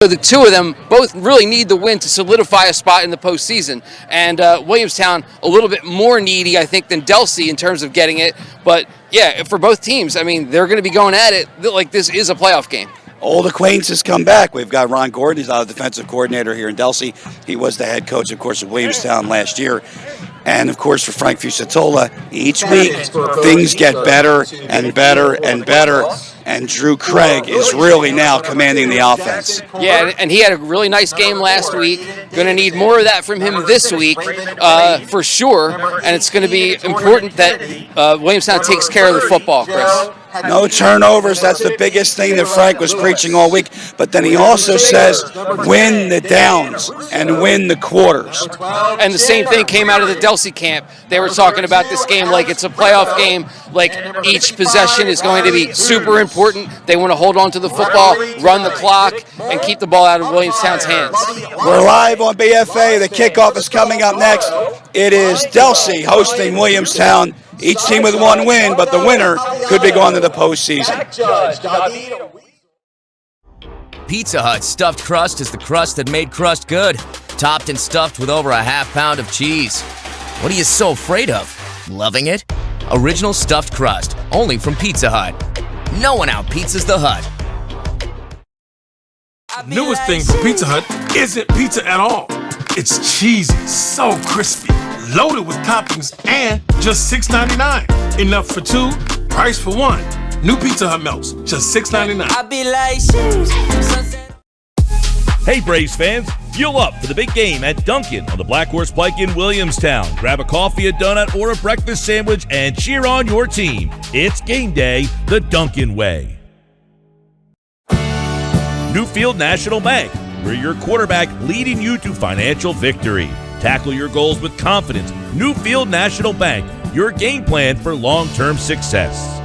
So the two of them both really need the win to solidify a spot in the postseason. And Williamstown a little bit more needy, I think, than Delsea in terms of getting it. But yeah, for both teams, I mean, they're going to be going at it like this is a playoff game. Old acquaintances come back. We've got Ron Gordon. He's our defensive coordinator here in Delsea. He was the head coach, of course, of Williamstown last year. And, of course, for Frank Fusatola, each week things get better and better and better. And Drew Craig is really now commanding the offense. Yeah, and he had a really nice game last week. Going to need more of that from him this week, for sure. And it's going to be important that Williamstown takes care of the football, Chris. No turnovers. That's the biggest thing that Frank was preaching all week. But then he also says, win the downs and win the quarters. And the same thing came out of the Delsea camp. They were talking about this game like it's a playoff game, like each possession is going to be super important. They want to hold on to the football, run the clock, and keep the ball out of Williamstown's hands. We're live on BFA. The kickoff is coming up next. It is Delsea hosting Williamstown. Each team with one win, but the winner could be going to the postseason. Pizza Hut stuffed crust is the crust that made crust good. Topped and stuffed with over a half pound of cheese. What are you so afraid of? Loving it? Original stuffed crust, only from Pizza Hut. No one out-pizzas the Hut. Newest thing from Pizza Hut isn't pizza at all. It's cheesy, so crispy, loaded with toppings, and just $6.99. Enough for two, price for one. New Pizza Hut melts, just $6.99. Hey Braves fans, fuel up for the big game at Dunkin' on the Black Horse Pike in Williamstown. Grab a coffee, a donut, or a breakfast sandwich and cheer on your team. It's game day the Dunkin' way. Newfield National Bank, we're your quarterback leading you to financial victory. Tackle your goals with confidence. Newfield National Bank, your game plan for long-term success.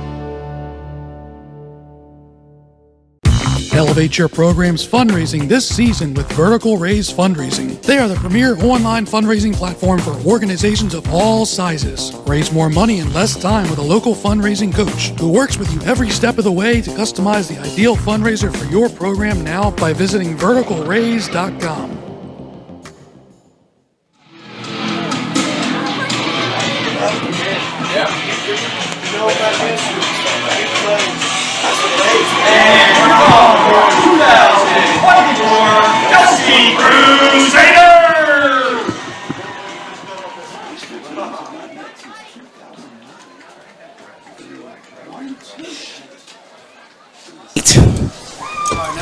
Elevate your program's fundraising this season with Vertical Raise Fundraising. They are the premier online fundraising platform for organizations of all sizes. Raise more money in less time with a local fundraising coach who works with you every step of the way to customize the ideal fundraiser for your program now by visiting verticalraise.com. And we're off for 2024 Delsea Crusaders!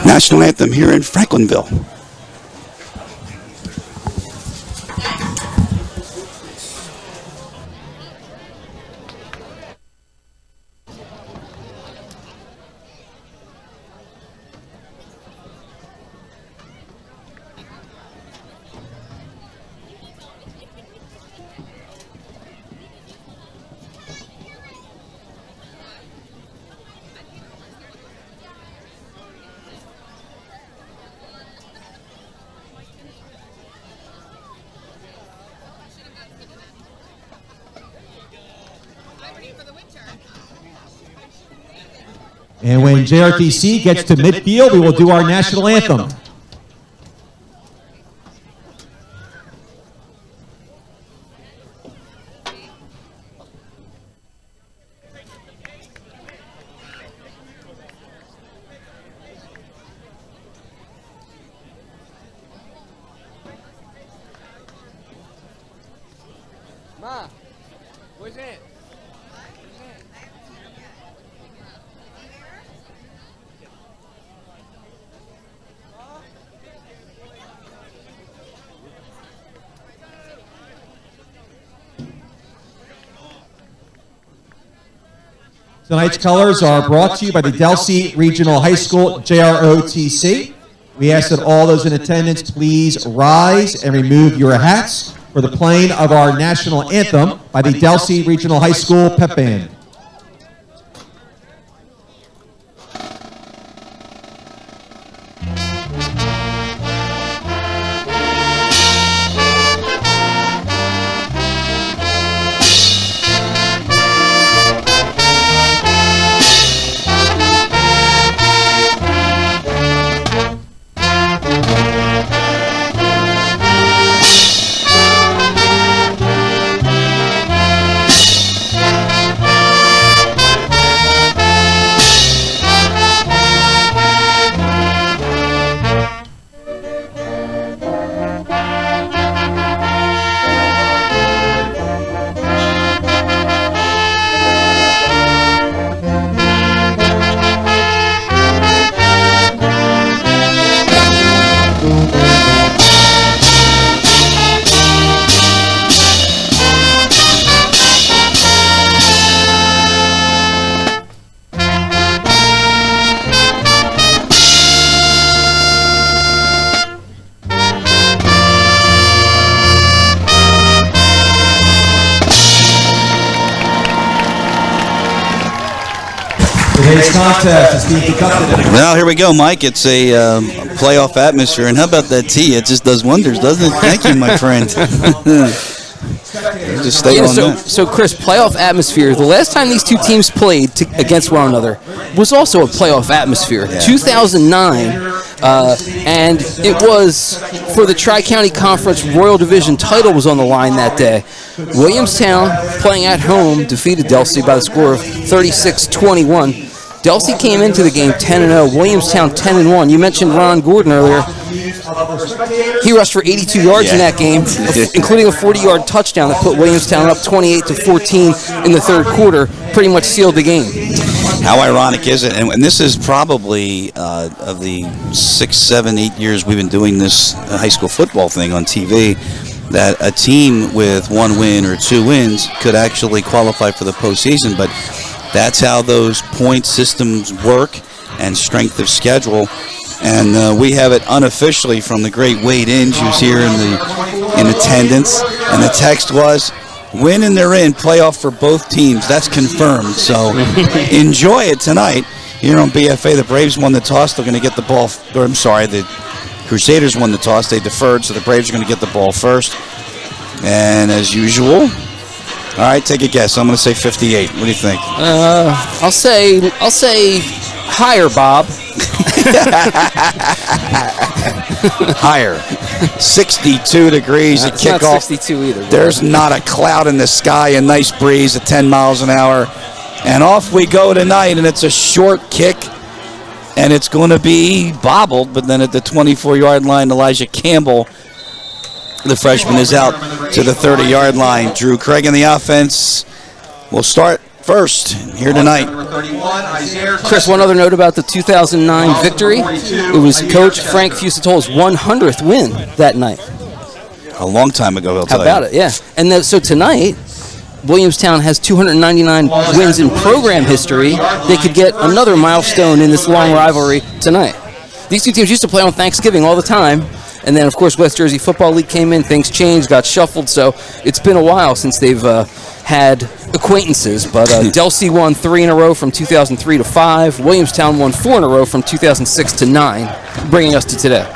National anthem here in Franklinville. And when JRTC gets to midfield, we will do our national anthem. Ma, where's it? Tonight's colors are brought to you by the Delsea Regional High School, JROTC. We ask that all those in attendance please rise and remove your hats for the playing of our national anthem by the Delsea Regional High School Pep Band. Today's contest is being conducted. Well, here we go, Mike. It's a playoff atmosphere, and how about that tea? It just does wonders, doesn't it? Thank you, my friend. Just stay on that. So, Chris, playoff atmosphere. The last time these two teams played against one another was also a playoff atmosphere. Yeah. 2009, and it was for the Tri-County Conference Royal Division title was on the line that day. Williamstown, playing at home, defeated Delsea by the score of 36-21. Delsea came into the game 10-0. Williamstown 10-1. You mentioned Ron Gordon earlier. He rushed for 82 yards in that game, including a 40-yard touchdown that put Williamstown up 28-14 in the third quarter. Pretty much sealed the game. How ironic is it? And this is probably of the 6, 7, 8 years we've been doing this high school football thing on TV, that a team with 1 win or 2 wins could actually qualify for the postseason. But that's how those point systems work and strength of schedule. And we have it unofficially from the great Wade Inge, who's here in attendance. And the text was, win and they're in, playoff for both teams. That's confirmed. So enjoy it tonight. Here on BFA, the Braves won the toss. They're going to get the ball. The Crusaders won the toss. They deferred, so the Braves are going to get the ball first. And as usual, all right, take a guess. I'm going to say 58. What do you think? I'll say higher, Bob. Higher. 62 degrees at kickoff. Not 62 either. There's not a cloud in the sky, a nice breeze at 10 miles an hour. And off we go tonight, and it's a short kick, and it's going to be bobbled, but then at the 24-yard line, Elijah Campbell, the freshman, is out to the 30-yard line. Drew Craig in the offense will start first here tonight. Chris, one other note about the 2009 victory. It was Coach Frank Fusatola's 100th win that night. A long time ago, he'll tell you. How about it? Yeah. And so tonight, Williamstown has 299 wins in program history. They could get another milestone in this long rivalry tonight. These two teams used to play on Thanksgiving all the time. And then, of course, West Jersey Football League came in. Things changed, got shuffled. So it's been a while since they've had acquaintances. But Delsea won 3 in a row from 2003 to 5. Williamstown won 4 in a row from 2006 to 9, bringing us to today.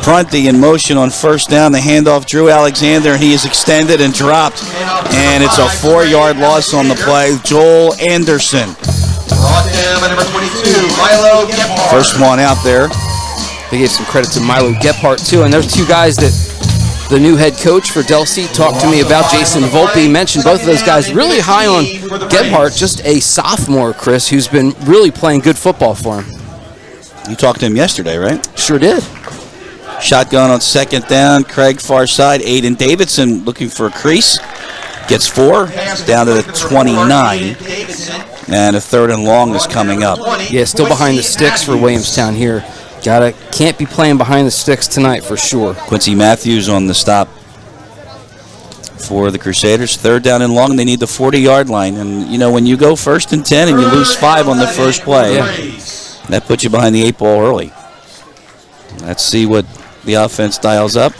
Prunty in motion on first down. The handoff, Drew Alexander, and he is extended and dropped. And it's a 4-yard loss on the play. Joel Anderson. First one out there. They gave some credit to Milo Gephardt, too. And there's 2 guys that the new head coach for Delsea talked to me about. Jason Volpe mentioned both of those guys really high on Gephardt, just a sophomore, Chris, who's been really playing good football for him. You talked to him yesterday, right? Sure did. Shotgun on second down. Craig far side. Aiden Davidson looking for a crease. Gets 4. Down to the 29. And a 3rd and long is coming up. Yeah, still behind the sticks for Williamstown here. Can't be playing behind the sticks tonight for sure. Quincy Matthews on the stop for the Crusaders. 3rd down and long. They need the 40-yard line. And, you know, when you go 1st and 10 and you lose 5 on the first play, that puts you behind the 8 ball early. Let's see what the offense dials up.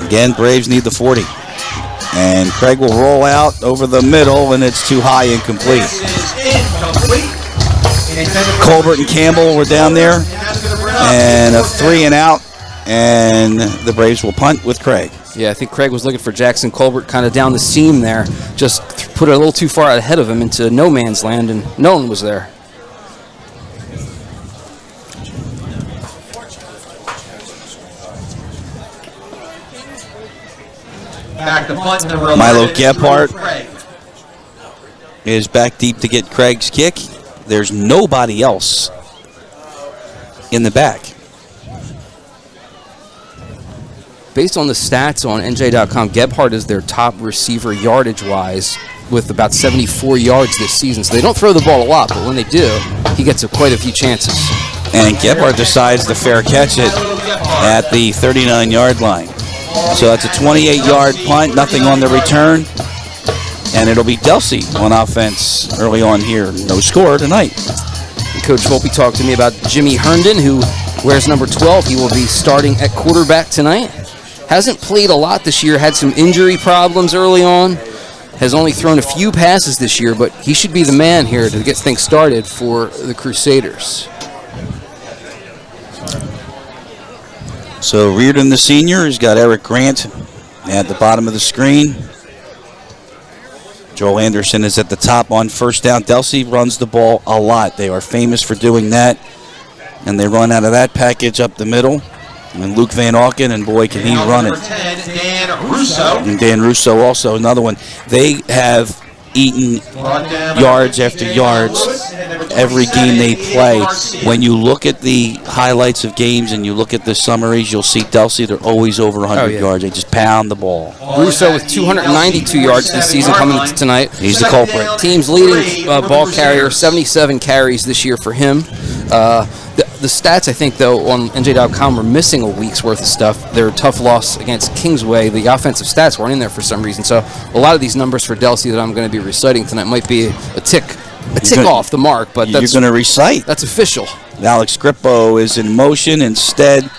Again, Braves need the 40. And Craig will roll out over the middle, and it's too high, incomplete. Colbert and Campbell were down there, and a 3 and out, and the Braves will punt with Craig. Yeah, I think Craig was looking for Jackson Colbert kind of down the seam there, just put it a little too far ahead of him into no man's land, and no one was there. Milo Gephardt is back deep to get Craig's kick. There's nobody else in the back. Based on the stats on NJ.com, Gebhardt is their top receiver yardage-wise with about 74 yards this season. So they don't throw the ball a lot, but when they do, he gets quite a few chances. And Gebhardt decides to fair catch it at the 39-yard line. So that's a 28-yard punt, nothing on the return. And it'll be Delsea on offense early on here. No score tonight. And Coach Volpe talked to me about Jimmy Herndon, who wears number 12. He will be starting at quarterback tonight. Hasn't played a lot this year, had some injury problems early on. has only thrown a few passes this year, but he should be the man here to get things started for the Crusaders. So Reardon, the senior, has got Eric Grant at the bottom of the screen. Joel Anderson is at the top on first down. Delsea runs the ball a lot. They are famous for doing that. And they run out of that package up the middle. And Luke Van Auken, and boy, can he run it. Dan Russo. And Dan Russo also, another one. They have eaten yards after yards every game they play. When you look at the highlights of games and you look at the summaries, you'll see Delsea, they're always over 100 yards. They just pound the ball. Russo with 292 yards this season coming into tonight. He's the culprit. Team's leading ball carrier, 77 carries this year for him. The stats, I think, though, on NJ.com are missing a week's worth of stuff. Their tough loss against Kingsway, the offensive stats weren't in there for some reason. So a lot of these numbers for Delsea that I'm going to be reciting tonight might be a tick off the mark, but that's you're going to recite. That's official. Alex Grippo is in motion instead.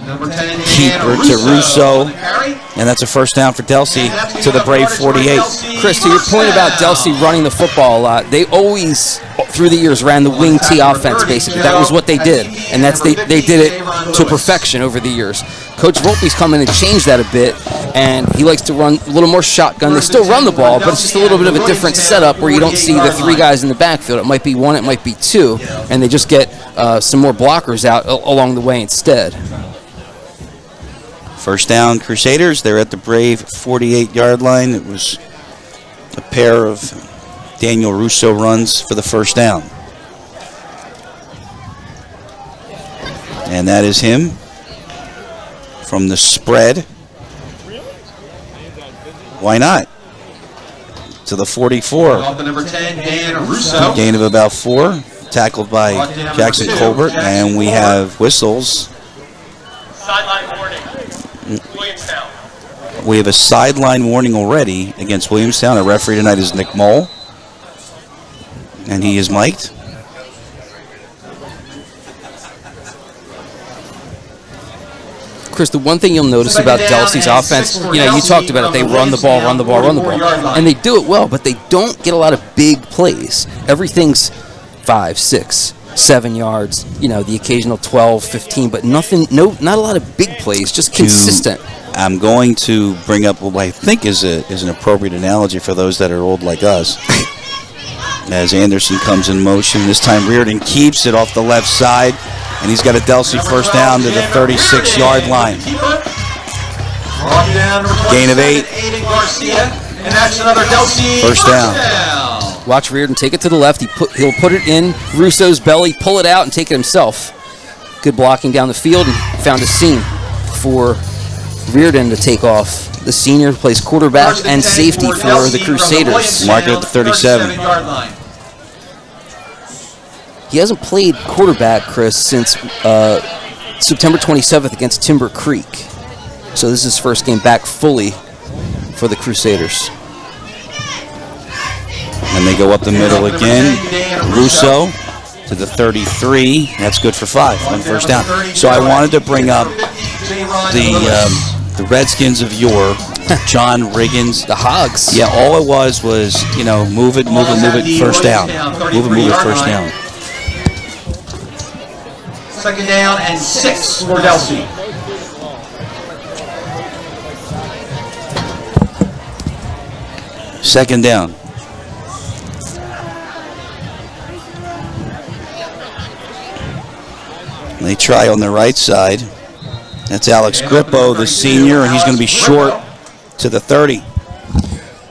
Keeper to Russo, and that's a first down for Delsea to the Brave 48. Chris, to your point about Delsea running the football a lot, they always, through the years, ran the wing T offense, basically. That was what they did, and they did it to perfection over the years. Coach Volpe's come in and changed that a bit, and he likes to run a little more shotgun. They still run the ball, but it's just a little bit of a different setup where you don't see the three guys in the backfield. It might be one, it might be two, and they just get some more blockers out along the way instead. First down, Crusaders. They're at the Brave 48-yard line. It was a pair of Daniel Russo runs for the first down. And that is him from the spread. Why not? To the 44. Off the number 10, Dan Russo. Gain of about 4. Tackled by Jackson Colbert. And we have whistles. Sideline warning. Williamstown. We have a sideline warning already against Williamstown. Our referee tonight is Nick Moll. And he is mic'd. Chris, the one thing you'll notice about Delsea's offense, you talked about it, they run the ball, and they do it well, but they don't get a lot of big plays. Everything's 5, 6, 7 yards, the occasional 12, 15, but not a lot of big plays, just consistent. I'm going to bring up what I think is an appropriate analogy for those that are old like us. As Anderson comes in motion, this time Reardon keeps it off the left side, and he's got a Delsea first down to the 36-yard line. Gain of 8. First down. Watch Reardon take it to the left. He'll put it in Russo's belly, pull it out, and take it himself. Good blocking down the field, and found a seam for Reardon to take off. The senior plays quarterback and safety for the Crusaders. Mark it at the 37. He hasn't played quarterback, Chris, since September 27th against Timber Creek. So this is his first game back fully for the Crusaders. And they go up the middle again. Russo to the 33. That's good for 5 on first down. So I wanted to bring up the Redskins of yore, John Riggins. The Hogs. Yeah, all it was, move it, first down. Move it, first down. Second down and 6 for Delsea. Second down. They try on the right side. That's Alex Grippo, the senior, and he's going to be short to the 30.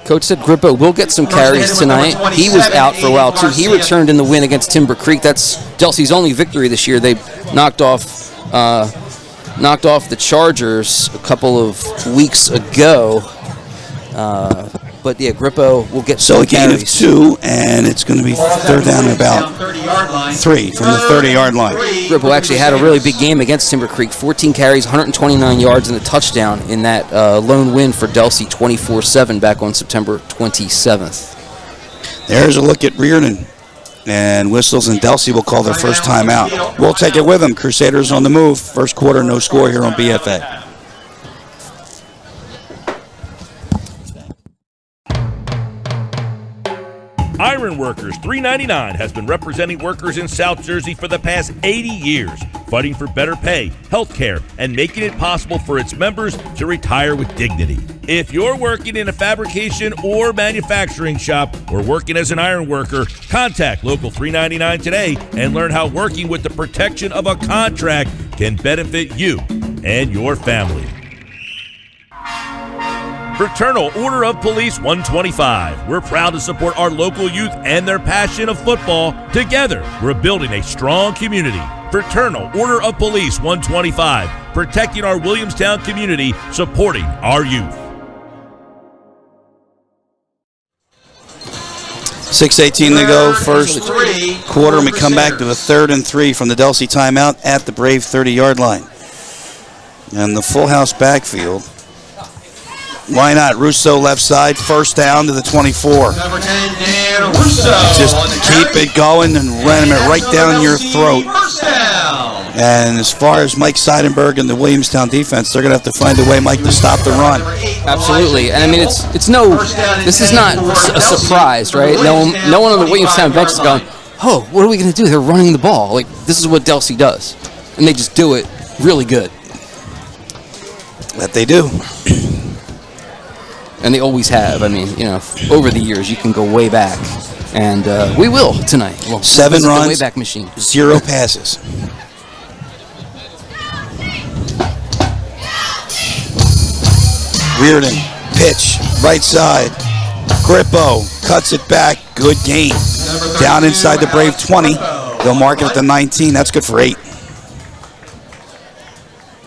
Coach said Grippo will get some carries tonight. He was out for a while, too. He returned in the win against Timber Creek. That's Delsea's only victory this year. They knocked off the Chargers a couple of weeks ago. But, yeah, Grippo will get some carries. So a gain of 2, and it's going to be third down about 3 from the 30-yard line. Grippo actually had a really big game against Timber Creek. 14 carries, 129 yards, and a touchdown in that lone win for Delsea 24-7 back on September 27th. There's a look at Reardon. And Whistles and Delsea will call their first time out. We'll take it with them. Crusaders on the move. First quarter, no score here on BFA. Iron Workers $3.99 has been representing workers in South Jersey for the past 80 years, fighting for better pay, health care, and making it possible for its members to retire with dignity. If you're working in a fabrication or manufacturing shop or working as an iron worker, contact Local 399 today and learn how working with the protection of a contract can benefit you and your family. Fraternal Order of Police 125. We're proud to support our local youth and their passion of football. Together, we're building a strong community. Fraternal Order of Police 125, protecting our Williamstown community, supporting our youth. 6:18 to go, first quarter, and we come back to a 3rd and 3 from the Delsea timeout at the Brave 30-yard line. And the full house backfield. Why not? Russo left side, first down to the 24. Number 10, Dan Russo. Just keep it going and ram it right down your throat. First down. And as far as Mike Seidenberg and the Williamstown defense, they're going to have to find a way, Mike, to stop the run. Absolutely, and I mean it's no, this is not a surprise, right? No one on the Williamstown bench is going, oh, what are we going to do? They're running the ball. Like, this is what Delsea does, and they just do it really good. That they do. And they always have. I mean, you know, over the years, you can go way back. And we will tonight. Well, 7 runs, the way back machine. 0 passes. Reardon, pitch, right side. Grippo cuts it back. Good gain. Down inside the Brave 20. They'll mark it at the 19. That's good for 8.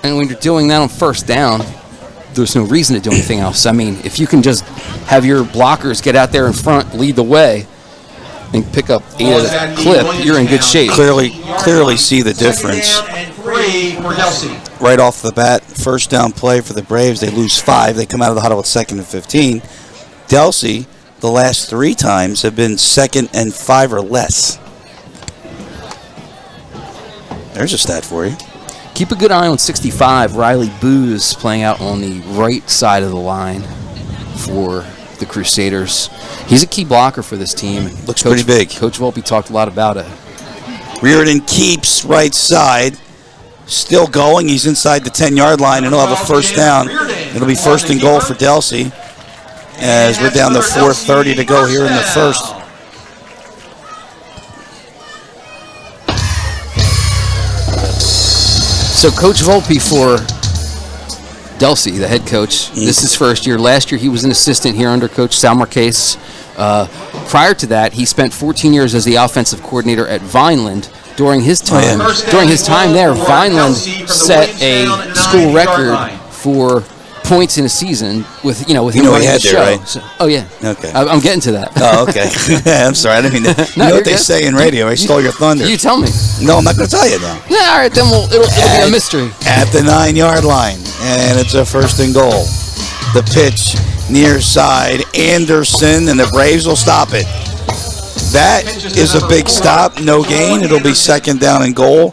And when you're doing that on first down, there's no reason to do anything else. I mean, if you can just have your blockers get out there in front, lead the way, and pick up 8 at a clip, you're in good shape. Clearly see the difference. Right off the bat, first down play for the Braves. They lose 5. They come out of the huddle with 2nd and 15. Delsea, the last 3 times, have been 2nd and 5 or less. There's a stat for you. Keep a good eye on 65, Riley Booz, playing out on the right side of the line for the Crusaders. He's a key blocker for this team. Looks pretty big. Coach Volpe talked a lot about it. Reardon keeps right side. Still going. He's inside the 10-yard line, and he'll have a first down. It'll be 1st and goal for Delsea as we're down to 4:30 to go here in the first. So Coach Volpe for Delsea, the head coach, this is his first year. Last year he was an assistant here under Coach Sal Marquez. Prior to that, he spent 14 years as the offensive coordinator at Vineland. During his time, there, Vineland set a school record for points in a season with him running the show. Right? So, oh yeah. Okay. I'm getting to that. Oh, okay. I'm sorry. I didn't mean to. You know what they say in radio? I stole your thunder. You tell me. No, I'm not going to tell you now. Yeah, all right. Then it'll be a mystery. At the 9-yard line, and it's a 1st and goal. The pitch near side, Anderson, and the Braves will stop it. That is a big stop. No gain. It'll be 2nd down and goal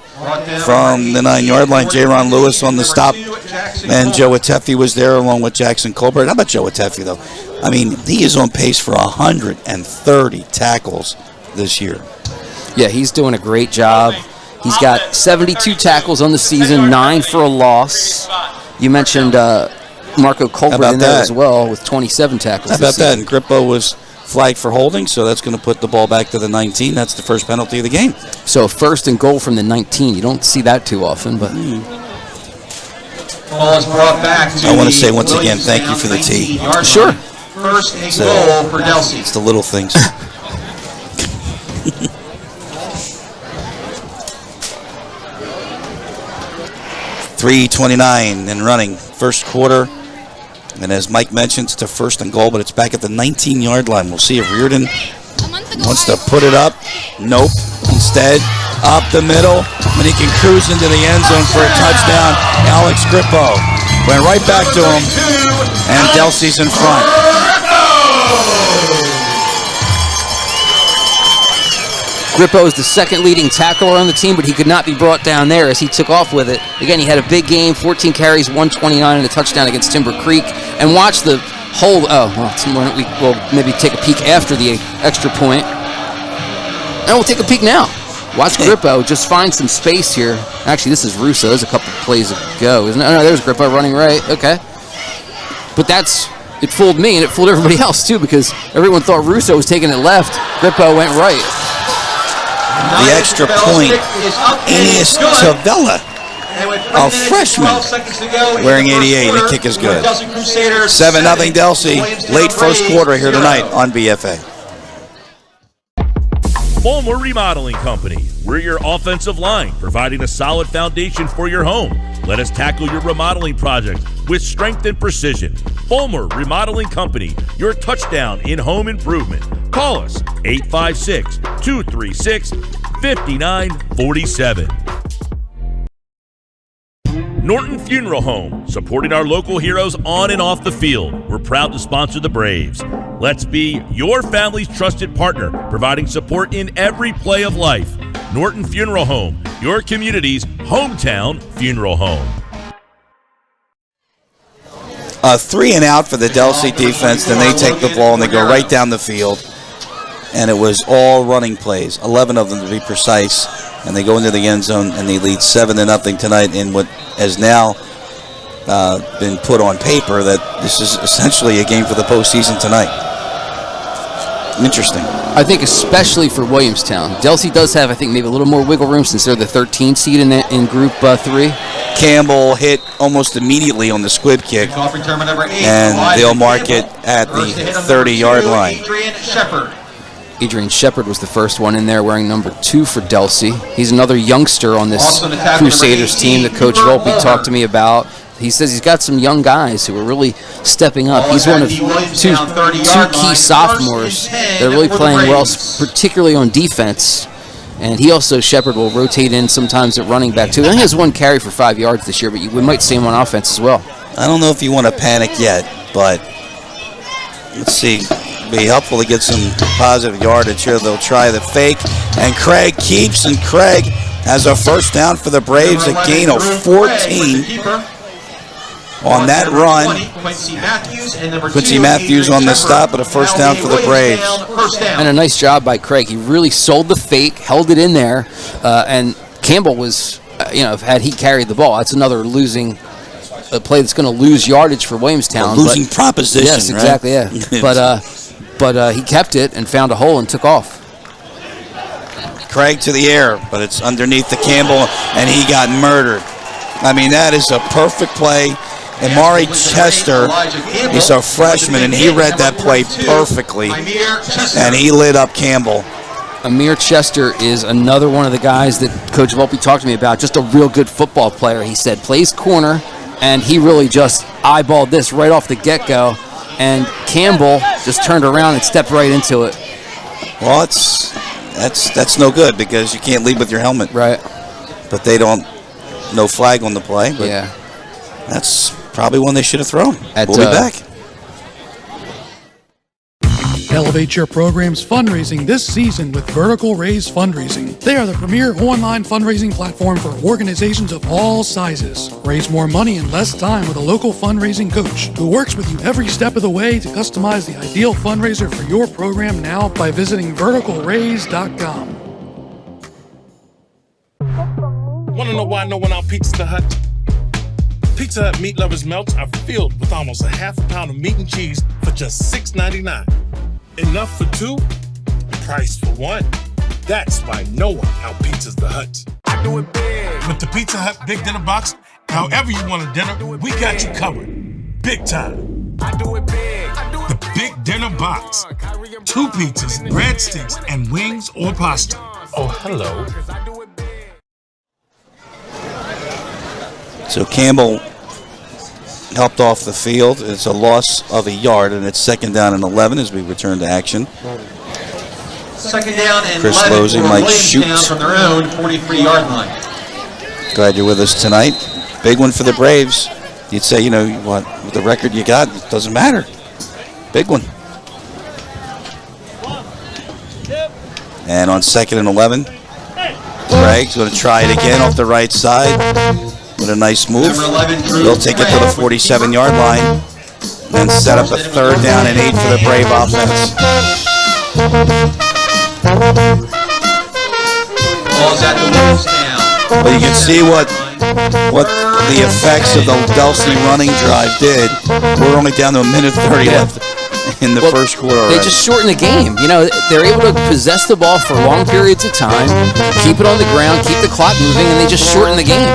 from the 9-yard line. J-Ron Lewis on the stop, and Joe Atefi was there along with Jackson Colbert. How about Joe Atefi, though? I mean, he is on pace for 130 tackles this year. Yeah, he's doing a great job. He's got 72 tackles on the season, 9 for a loss. You mentioned Marco Colbert in there as well with 27 tackles. How about that? And Grippo was flagged for holding, so that's going to put the ball back to the 19. That's the first penalty of the game. So 1st and goal from the 19. You don't see that too often, but Ball is brought back to I want to say once again, thank you for the tee. Sure. 1st and goal for Delsea. It's the little things. 3:29 and running, first quarter. And as Mike mentioned, it's a 1st and goal, but it's back at the 19-yard line. We'll see if Reardon wants to put it up. Nope. Instead, up the middle, and he can cruise into the end zone for a touchdown. Alex Grippo went right back to him, and Delsea's in front. Grippo is the 2nd leading tackler on the team, but he could not be brought down there as he took off with it. Again, he had a big game, 14 carries, 129, and a touchdown against Timber Creek. And watch the hold. We'll maybe take a peek after the extra point. And we'll take a peek now. Watch Grippo just find some space here. Actually, this is Russo. There's a couple plays ago, isn't it? Oh, no, there's Grippo running right. Okay. But it fooled me, and it fooled everybody else, too, because everyone thought Russo was taking it left. Grippo went right. The extra point, Aeneas Tavella, a freshman, wearing 88. The kick is good. 7-0 Delsea, late first quarter here tonight on BFA. Fulmer Remodeling Company. We're your offensive line, providing a solid foundation for your home. Let us tackle your remodeling project with strength and precision. Fulmer Remodeling Company, your touchdown in home improvement. Call us 856-236-5947. Norton Funeral Home, supporting our local heroes on and off the field. We're proud to sponsor the Braves. Let's be your family's trusted partner, providing support in every play of life. Norton Funeral Home, your community's hometown funeral home. A 3 and out for the Delsea defense, then they take the ball and they go right down the field. And it was all running plays, 11 of them to be precise. And they go into the end zone and they lead 7-0 tonight in what has now been put on paper that this is essentially a game for the postseason tonight. Interesting. I think especially for Williamstown. Delsea does have, I think, maybe a little more wiggle room since they're the 13th seed in Group 3. Campbell hit almost immediately on the squib kick, and they'll mark it at the 30-yard line. Adrian Shepard was the first one in there, wearing number 2 for Delsea. He's another youngster on this Crusaders team that Coach Volpe talked to me about. He says he's got some young guys who are really stepping up. He's one of two key sophomores that are really playing well, particularly on defense. And he also, Shepard, will rotate in sometimes at running back, too. He only has 1 carry for 5 yards this year, but we might see him on offense as well. I don't know if you want to panic yet, but let's see. Be helpful to get some positive yardage here. They'll try the fake, and Craig keeps, and Craig has a first down for the Braves, a gain of 14 on that run. Quincy Matthews on the stop, but a first down for the Braves. And a nice job by Craig. He really sold the fake, held it in there, and Campbell was, had he carried the ball, that's another losing a play that's going to lose yardage for Williamstown. Losing proposition, yes, exactly, right? Yeah. But he kept it and found a hole and took off. Craig to the air, but it's underneath the Campbell, and he got murdered. I mean, that is a perfect play. Amari Chester, he's a freshman, and he read that play perfectly, and he lit up Campbell. Amir Chester is another one of the guys that Coach Volpe talked to me about, just a real good football player. He said plays corner, and he really just eyeballed this right off the get-go, and Campbell just turned around and stepped right into it. Well, that's no good because you can't lead with your helmet. Right. But they don't, no flag on the play. But yeah. That's probably one they should have thrown. We'll be back. Elevate your program's fundraising this season with Vertical Raise Fundraising. They are the premier online fundraising platform for organizations of all sizes. Raise more money in less time with a local fundraising coach who works with you every step of the way to customize the ideal fundraiser for your program now by visiting verticalraise.com. Want to know why no one out Pizza Hut? Pizza Hut meat lovers' melts are filled with almost a half a pound of meat and cheese for just $6.99. Enough for 2, price for 1. That's why no one out-pizzas the Hut. I do it big. With the Pizza Hut Big Dinner Box, however you want a dinner, we got you covered. Big time. I do it big. The Big Dinner Box. 2 pizzas, breadsticks, and wings or pasta. Oh, hello. So Campbell helped off the field. It's a loss of a yard, and it's 2nd down and 11 as we return to action. 2nd down and Chris 11 Lozzi, for Mike Williamstown Shute. from their own 43-yard line. Glad you're with us tonight. Big one for the Braves. You'd say, what, with the record you got, it doesn't matter. Big one. And on 2nd and 11, Craig's going to try it again off the right side. With a nice move. They'll take it to the 47-yard line and set up a 3rd down and 8 for the Brave offense. Ball's at the Williamstown. Well, you can see what the effects of the Delsea running drive did. We're only down to a minute 30 left in the first quarter already. They just shorten the game. You know, they're able to possess the ball for long periods of time, keep it on the ground, keep the clock moving, and they just shorten the game.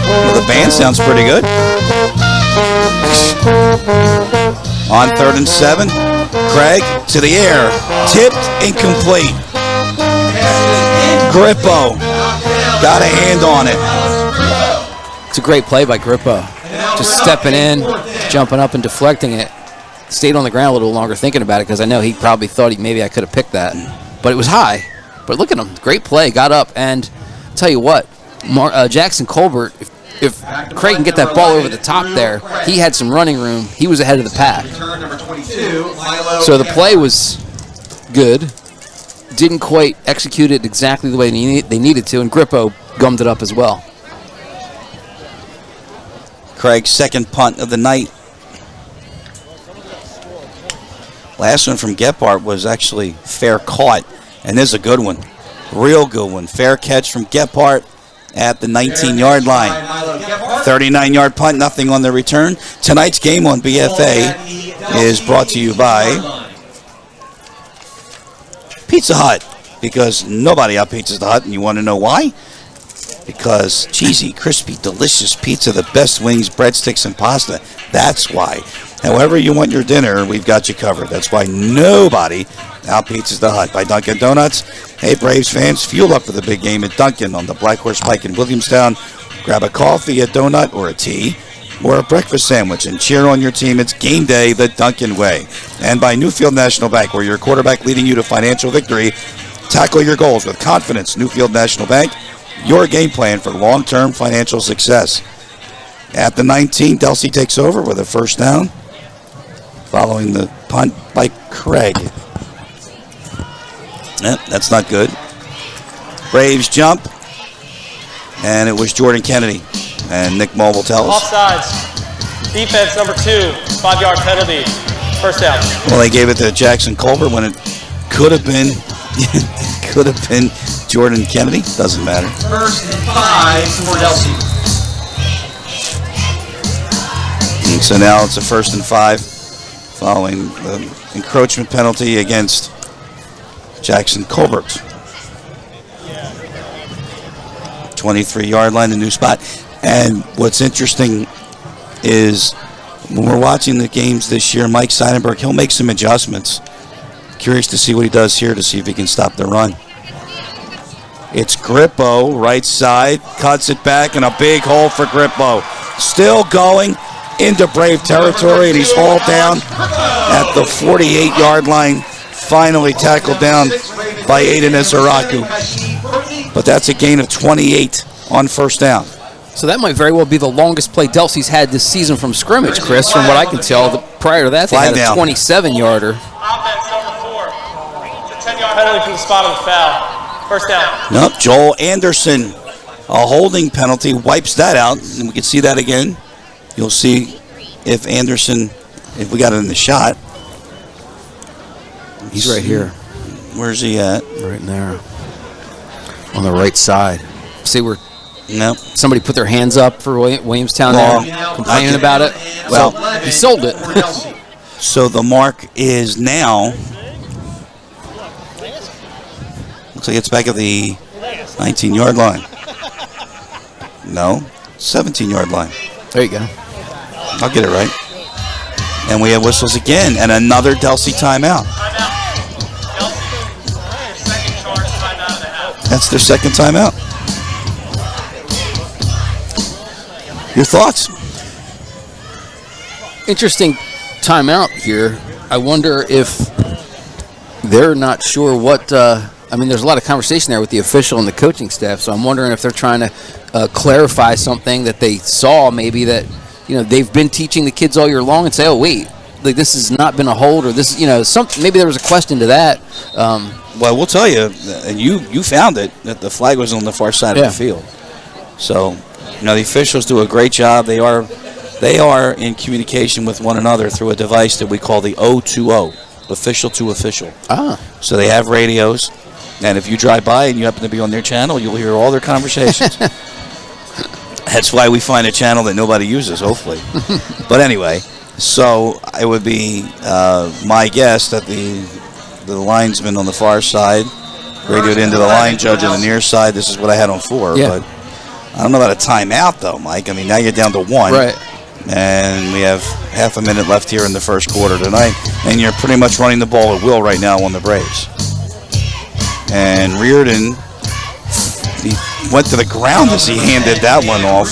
Well, the band sounds pretty good. On 3rd and 7, Craig to the air, tipped, incomplete. Grippo got a hand on it. It's a great play by Grippo. Just stepping in, jumping up and deflecting it. Stayed on the ground a little longer thinking about it because I know he probably thought maybe I could have picked that. But it was high. But look at him. Great play. Got up. And I'll tell you what, Jackson Colbert, if Craig can get that ball over the top there, he had some running room. He was ahead of the pack. So the play was good. Didn't quite execute it exactly the way they needed to, and Grippo gummed it up as well. Craig's second punt of the night. Last one from Gephardt was actually fair caught, and this is a good one. Real good one. Fair catch from Gephardt at the 19-yard line. 39-yard punt, nothing on the return. Tonight's game on BFA is brought to you by Pizza Hut, because nobody out Pizza Hut, and you want to know why? Because cheesy, crispy, delicious pizza, the best wings, breadsticks, and pasta. That's why. However you want your dinner, we've got you covered. That's why nobody out Pizza the Hut. By Dunkin' Donuts. Hey, Braves fans, fuel up for the big game at Dunkin' on the Black Horse Pike in Williamstown. Grab a coffee, a donut, or a tea, or a breakfast sandwich, and cheer on your team. It's game day the Dunkin' way. And by Newfield National Bank, where your quarterback leading you to financial victory. Tackle your goals with confidence. Newfield National Bank, your game plan for long-term financial success. At the 19, Delsea takes over with a first down, following the punt by Craig. That's not good. Braves jump, and it was Jordan Kennedy. And Nick Mull will tell us. Offsides. Defense number 2, 5-yard penalty. First down. Well, they gave it to Jackson Colbert when it could have been Jordan Kennedy. Doesn't matter. First and 5 for Delsea. And so now it's a 1st and 5 following the encroachment penalty against Jackson Colbert. 23-yard line, the new spot. And what's interesting is when we're watching the games this year, Mike Seidenberg, he'll make some adjustments. Curious to see what he does here to see if he can stop the run. It's Grippo, right side, cuts it back, and a big hole for Grippo. Still going into Brave territory, and he's hauled down at the 48-yard line. Finally tackled down by Aiden Ezaraku. But that's a gain of 28 on first down. So that might very well be the longest play Delsea's had this season from scrimmage, Chris, from what I can tell. Prior to that, they had a 27-yarder. Offense number 4. It's a 10-yard penalty from the spot of the foul. First down. Nope, Joel Anderson, a holding penalty, wipes that out. And we can see that again. You'll see if Anderson, if we got it in the shot. He's right here. Where's he at? Right there. On the right side. See where somebody put their hands up for Williamstown there, complaining about it. Well, he sold it. So the mark is now, looks like it's back at the 19-yard line. No, 17-yard line. There you go. I'll get it right. And we have whistles again, and another Delsea timeout. That's their second timeout. Your thoughts? Interesting timeout here. I wonder if they're not sure what. There's a lot of conversation there with the official and the coaching staff. So I'm wondering if they're trying to clarify something that they saw, maybe that they've been teaching the kids all year long, and say, oh wait, like this has not been a hold, or this, maybe there was a question to that. Well, we'll tell you, and you found it, that the flag was on the far side of the field. So, the officials do a great job. They are in communication with one another through a device that we call the O2O. official to official. Ah. So they have radios, and if you drive by and you happen to be on their channel, you'll hear all their conversations. That's why we find a channel that nobody uses, hopefully. But anyway, so it would be my guess that the linesman on the far side radioed into the line judge on the near side. This is what I had on 4, Yeah. but I don't know about a timeout, though, Mike. I mean, now you're down to 1. Right. And we have half a minute left here in the first quarter tonight. And you're pretty much running the ball at will right now on the Braves. And Reardon, he went to the ground as he handed that one off.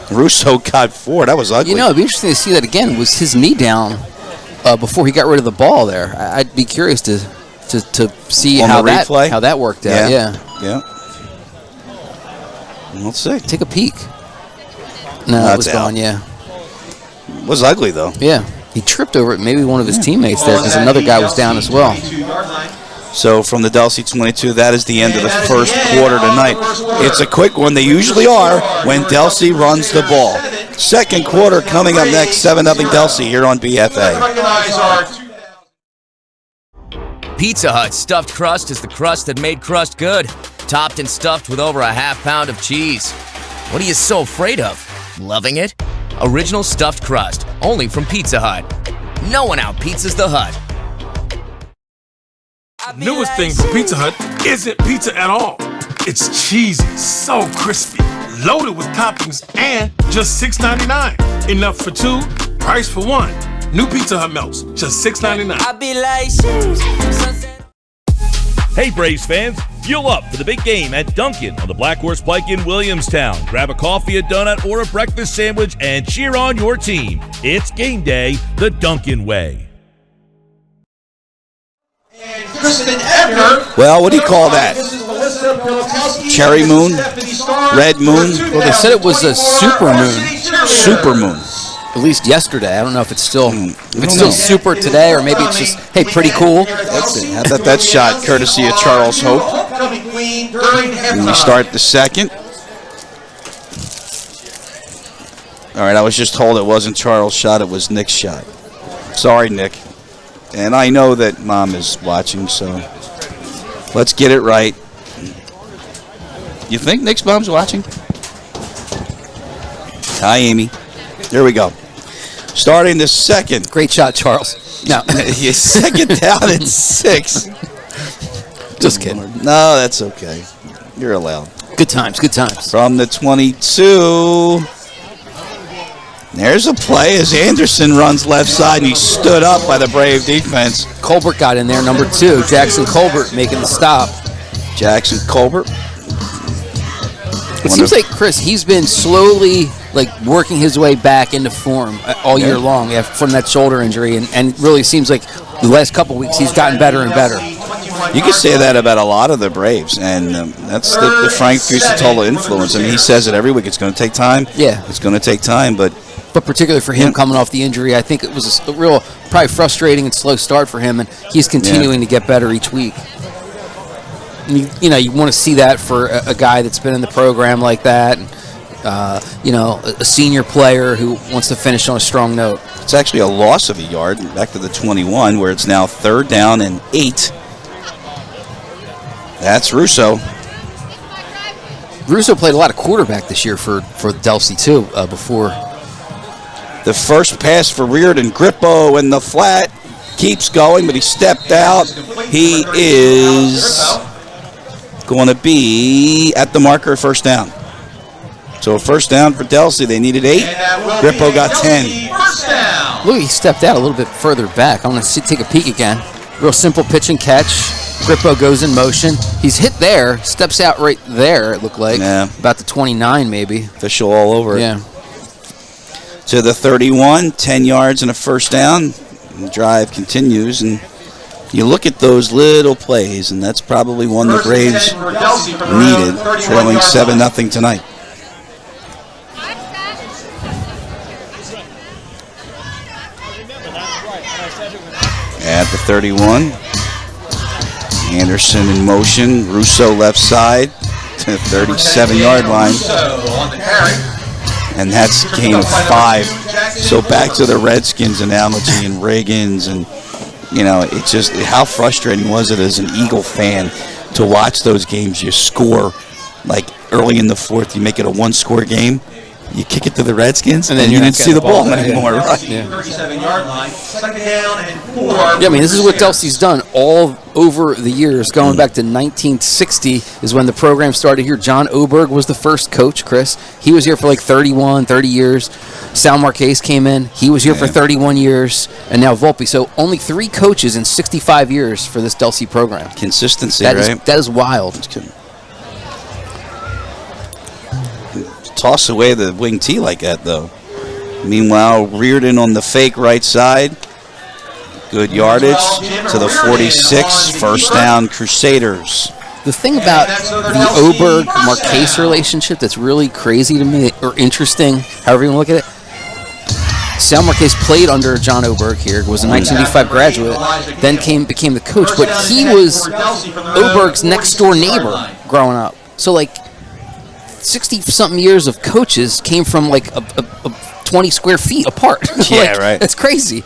Russo got 4. That was ugly. You know, it'd be interesting to see that again. Was his knee down before he got rid of the ball there? I'd be curious to see On how the replay? that worked out. Yeah. Let's see. Take a peek. No, it was gone. Yeah. It was ugly, though. Yeah. He tripped over it. Maybe one of his teammates there, because another guy was down as well. So from the Delsea 22, that is the end of the first quarter tonight. It's a quick one. They usually are when Delsea runs the ball. Second quarter coming up next, 7-0 Delsea here on BFA. Pizza Hut stuffed crust is the crust that made crust good. Topped and stuffed with over a half-pound of cheese. What are you so afraid of? Loving it? Original stuffed crust, only from Pizza Hut. No one out-pizzas the Hut. Newest thing from Pizza Hut isn't pizza at all. It's cheesy, so crispy, loaded with toppings, and just $6.99. Enough for 2, price for 1. New Pizza Hut melts, just $6.99. Hey Braves fans, fuel up for the big game at Dunkin' on the Black Horse Pike in Williamstown. Grab a coffee, a donut, or a breakfast sandwich and cheer on your team. It's game day the Dunkin' way. Well, what do you call that? Cherry moon? Red moon? Well, they said it was a super moon. Super moon. At least yesterday. I don't know if it's still super today, or maybe it's just, hey, pretty cool. That's it. How about that shot, courtesy of Charles Hope? And we start the second. All right, I was just told it wasn't Charles' shot, it was Nick's shot. Sorry, Nick. And I know that Mom is watching, so let's get it right. You think Nick's mom's watching? Hi, Amy. There we go. Starting the second. Great shot, Charles. No. Second down and 6. Just kidding. No, that's okay. You're allowed. Good times, good times. From the 22. There's a play as Anderson runs left side, and he stood up by the Brave defense. Colbert got in there, number 2. Jackson Colbert making the stop. Jackson Colbert. It seems like, Chris, he's been slowly working his way back into form all year long from that shoulder injury, and really seems like the last couple weeks he's gotten better and better. You can say that about a lot of the Braves, and that's the Frank Fusatola influence. I mean, he says it every week. It's going to take time. Yeah. It's going to take time, but particularly for him coming off the injury, I think it was a real, probably frustrating and slow start for him, and he's continuing to get better each week. You want to see that for a guy that's been in the program like that, and, a senior player who wants to finish on a strong note. It's actually a loss of a yard back to the 21, where it's now 3rd down and 8. That's Russo. Russo played a lot of quarterback this year for Delsea, too, before. The first pass for Reardon. Grippo in the flat. Keeps going, but he stepped out. He is going to be at the marker, first down. So a first down for Delsea. They needed 8. Grippo got 10. Look, he stepped out a little bit further back. I'm going to take a peek again. Real simple pitch and catch. Grippo goes in motion. He's hit there. Steps out right there, it looked like. Yeah. About the 29, maybe. Official all over it. Yeah. To the 31, 10 yards and a first down. The drive continues, and you look at those little plays, and that's probably one the Braves needed, trailing 7-0 tonight. At the 31, Anderson in motion, Russo left side to the 37-yard line. And that's a gain of 5. So back to the Redskins analogy and Reagans and You know, it's just how frustrating was it as an Eagle fan to watch those games. You score like early in the fourth, you make it a one-score game. You kick it to the Redskins, and then you didn't see the ball anymore, right? Yeah. 37-yard line, 2nd down and 4. Yeah, I mean, this is what Delsea's done all over the years. Going back to 1960 is when the program started here. John Oberg was the first coach, Chris. He was here for like 30 years. Sal Marquez came in. He was here for 31 years. And now Volpe. So only 3 coaches in 65 years for this Delsea program. Consistency, right? That is wild. Toss away the wing tee like that, though. Meanwhile, Reardon on the fake right side. Good yardage to the 46. First down, Crusaders. The thing about the Oberg-Marquez relationship that's really crazy to me, or interesting, however you want to look at it, Sal Marquez played under John Oberg here, was a 1985 graduate, then became the coach, but he was Oberg's next-door neighbor growing up. So, like, 60-something years of coaches came from like a 20 square feet apart. Yeah, right. That's crazy.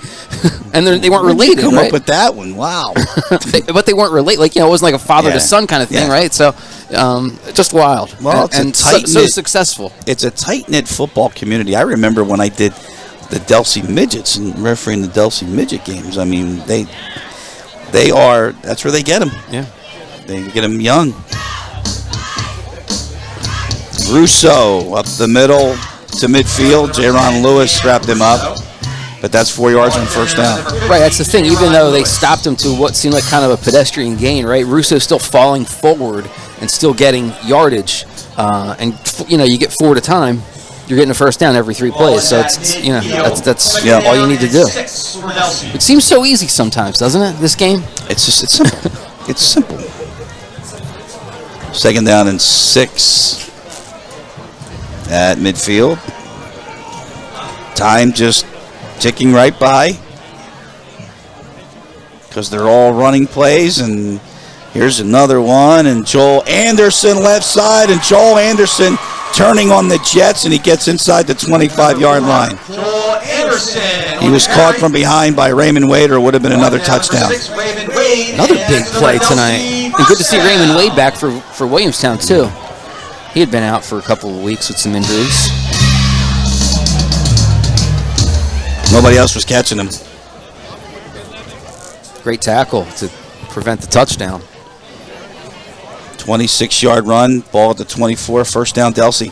And they weren't related, come right? up with that one? Wow. But they weren't related. Like, it wasn't like a father to son kind of thing, right? So, just wild. Well, and so successful. It's a tight-knit football community. I remember when I did the Delsea Midgets and refereeing the Delsea Midget games. I mean, that's where they get them. Yeah. They get them young. Russo up the middle to midfield. Jaron Lewis wrapped him up, but that's 4 yards on first down. Right, that's the thing. Even though they stopped him to what seemed like kind of a pedestrian gain, right? Russo's still falling forward and still getting yardage. And you get 4 at a time. You're getting a first down every 3 plays. So it's that's all you need to do. It seems so easy sometimes, doesn't it? This game. It's simple. It's simple. 2nd down and 6. At midfield. Time just ticking right by because they're all running plays, and here's another one, and Joel Anderson left side, and Joel Anderson turning on the Jets, and he gets inside the 25-yard line. Joel Anderson. He was caught from behind by Raymond Wade, or it would have been another touchdown. Another big play tonight. And good to see Raymond Wade back for Williamstown, too. He had been out for a couple of weeks with some injuries. Nobody else was catching him. Great tackle to prevent the touchdown. 26-yard run, ball at the 24, first down, Delsea.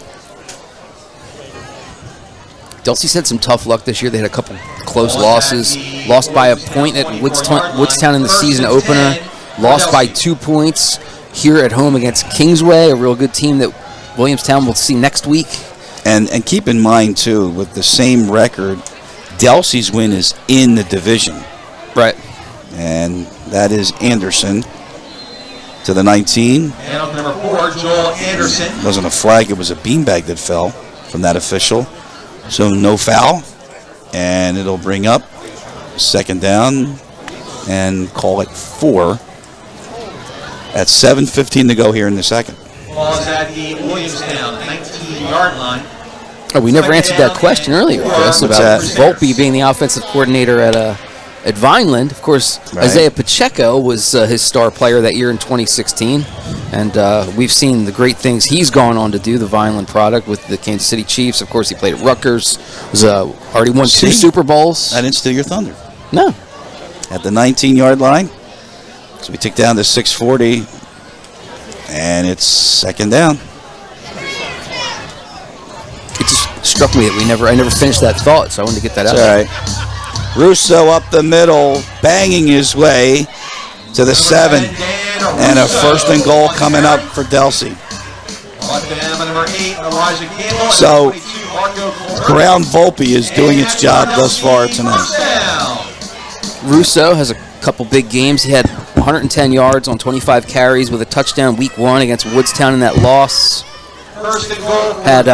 Delsea's had some tough luck this year. They had a couple close losses. Lost by a point at Woodstown in the season opener. Lost by 2 points here at home against Kingsway, a real good team that Williamstown will see next week. And keep in mind, too, with the same record, Delsea's win is in the division. Right. And that is Anderson to the 19. And number 4, Joel Anderson. It wasn't a flag, it was a beanbag that fell from that official. So no foul. And it'll bring up 2nd down and call it 4. At 7:15 to go here in the second. Ball is at the Williamstown 19-yard line. Oh, we never answered that question earlier, Chris, about Volpe being the offensive coordinator at Vineland. Of course, right. Isaiah Pacheco was his star player that year in 2016. And we've seen the great things he's gone on to do, the Vineland product with the Kansas City Chiefs. Of course, he played at Rutgers. Already won 2 Super Bowls. I didn't steal your thunder. No. At the 19-yard line. So we tick down to 6:40. And it's 2nd down. It just struck me that I never finished that thought, so I wanted to get that out. All right. Russo up the middle, banging his way to the 7. And a 1st and goal coming up for Delsea. So, Ground Volpe is doing its job thus far tonight. Russo has a couple big games. He had 110 yards on 25 carries with a touchdown week 1 against Woodstown in that loss. Had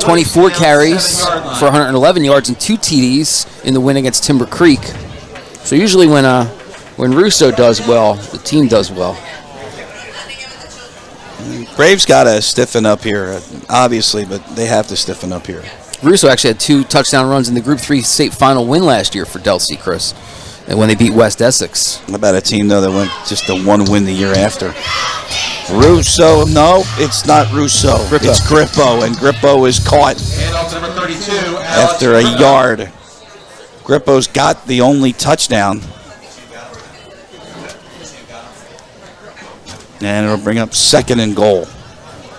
24 carries for 111 yards and 2 TDs in the win against Timber Creek. So usually when Russo does well, the team does well. Braves got to stiffen up here, obviously, but they have to stiffen up here. Russo actually had 2 touchdown runs in the Group 3 state final win last year for Delsea, Chris. when they beat West Essex. How about a team, though, that went just to 1 win the year after? Russo, no, it's not Russo. Grippo. It's Grippo, and Grippo is caught Handoff to number 32. after a yard. Grippo's got the only touchdown. And it'll bring up 2nd and goal.